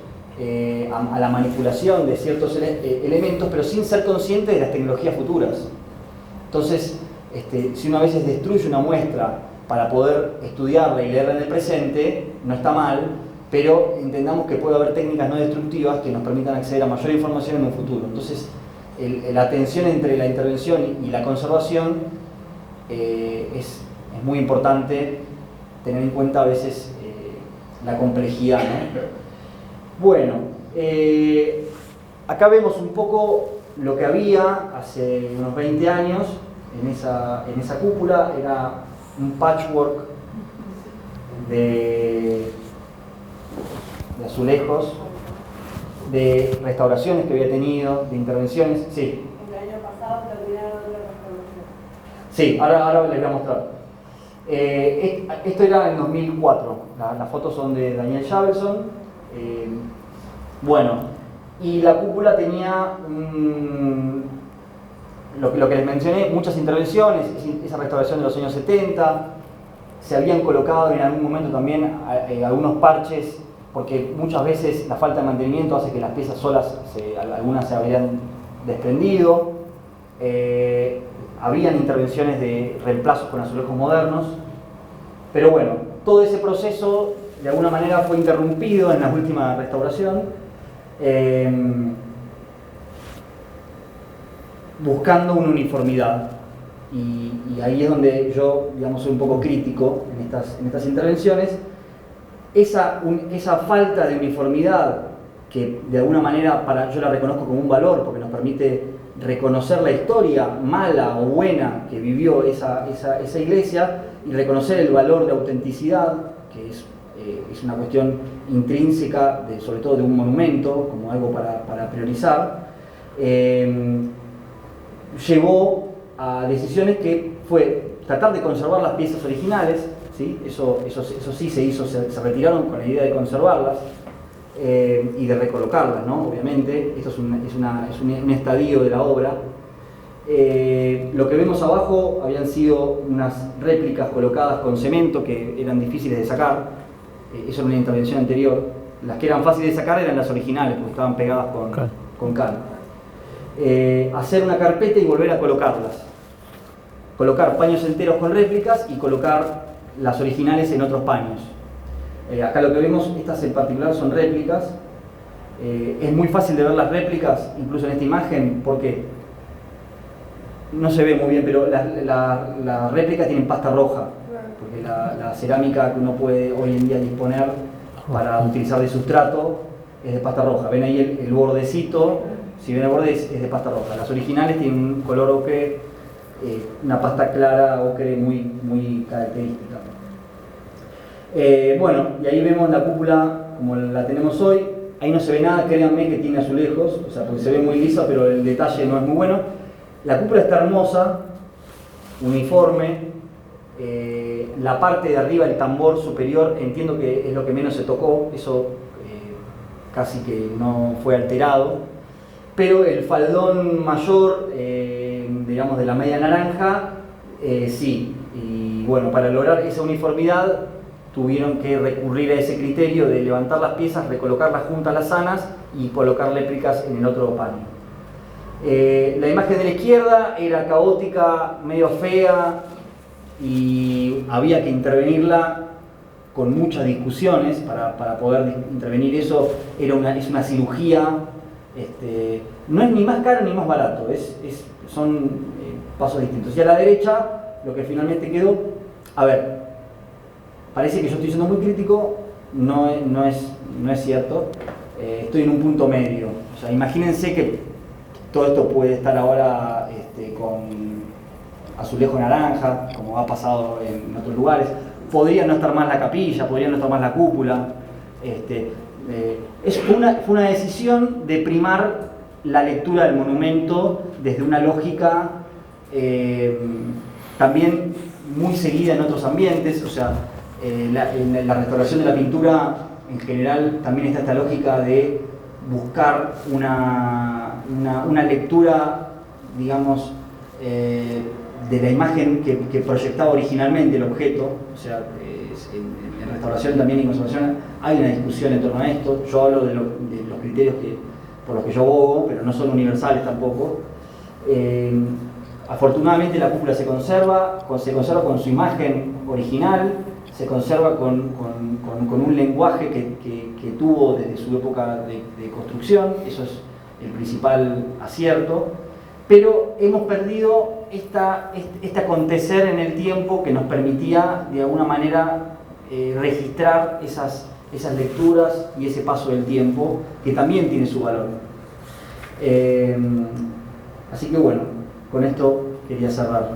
a la manipulación de ciertos elementos, pero sin ser consciente de las tecnologías futuras. Entonces, si uno a veces destruye una muestra para poder estudiarla y leerla en el presente, no está mal, pero entendamos que puede haber técnicas no destructivas que nos permitan acceder a mayor información en un futuro. Entonces, la tensión entre la intervención y la conservación es muy importante tener en cuenta a veces la complejidad, ¿no? Bueno, acá vemos un poco lo que había hace unos 20 años en esa cúpula. Era un patchwork de azulejos, de restauraciones que había tenido, de intervenciones. Sí. El año pasado terminaron la restauración. Sí, ahora les voy a mostrar. Esto era en 2004, las fotos son de Daniel Javelson. Bueno, y la cúpula tenía lo que les mencioné, muchas intervenciones, esa restauración de los años 70, se habían colocado en algún momento también algunos parches, porque muchas veces la falta de mantenimiento hace que las piezas solas, algunas se habrían desprendido. Habían intervenciones de reemplazos con azulejos modernos, pero bueno, todo ese proceso de alguna manera fue interrumpido en la última restauración, buscando una uniformidad, y ahí es donde yo, digamos, soy un poco crítico en estas intervenciones. Esa falta de uniformidad, que de alguna manera yo la reconozco como un valor, porque nos permite reconocer la historia mala o buena que vivió esa iglesia, y reconocer el valor de autenticidad, que es una cuestión intrínseca, sobre todo de un monumento, como algo para priorizar, llevó a decisiones que fue tratar de conservar las piezas originales, ¿sí? Eso sí se hizo, se retiraron con la idea de conservarlas, y de recolocarlas, ¿no? Obviamente, esto es un estadio de la obra. Lo que vemos abajo habían sido unas réplicas colocadas con cemento que eran difíciles de sacar. Eso era una intervención anterior. Las que eran fáciles de sacar eran las originales, porque estaban pegadas con cal. Hacer una carpeta y volver a colocarlas. Colocar paños enteros con réplicas y colocar las originales en otros paños. Acá lo que vemos, estas en particular son réplicas. Es muy fácil de ver las réplicas, incluso en esta imagen, porque no se ve muy bien, pero las réplicas tienen pasta roja, porque la cerámica que uno puede hoy en día disponer para utilizar de sustrato es de pasta roja. Ven ahí el bordecito, si ven el borde es de pasta roja. Las originales tienen un color ocre, una pasta clara, ocre muy característica. Bueno, y ahí vemos la cúpula como la tenemos hoy. Ahí no se ve nada, créanme que tiene azulejos, o sea, porque se ve muy lisa, pero el detalle no es muy bueno. La cúpula está hermosa, uniforme. La parte de arriba, el tambor superior, entiendo que es lo que menos se tocó, eso casi que no fue alterado. Pero el faldón mayor, digamos de la media naranja, sí. Y bueno, para lograr esa uniformidad tuvieron que recurrir a ese criterio de levantar las piezas, recolocarlas juntas las sanas y colocar réplicas en el otro paño. La imagen de la izquierda era caótica, medio fea, y había que intervenirla con muchas discusiones para poder intervenir eso. Es una cirugía, no es ni más caro ni más barato, son pasos distintos. Y a la derecha, lo que finalmente quedó, a ver, parece que yo estoy siendo muy crítico, no es cierto. Estoy en un punto medio. O sea, imagínense que todo esto puede estar ahora con azulejo naranja, como ha pasado en otros lugares. Podría no estar más la capilla, podría no estar más la cúpula. Fue una decisión de primar la lectura del monumento desde una lógica también muy seguida en otros ambientes. O sea, en la restauración de la pintura en general también está esta lógica de buscar una lectura, digamos, de la imagen que proyectaba originalmente el objeto. O sea, en restauración también y conservación hay una discusión en torno a esto. Yo hablo de los criterios por los que yo abogo, pero no son universales tampoco. Afortunadamente la cúpula se conserva con su imagen original, se conserva con un lenguaje que tuvo desde su época de construcción. Eso es el principal acierto, pero hemos perdido este acontecer en el tiempo que nos permitía de alguna manera registrar esas lecturas y ese paso del tiempo, que también tiene su valor. Así que bueno, con esto quería cerrar.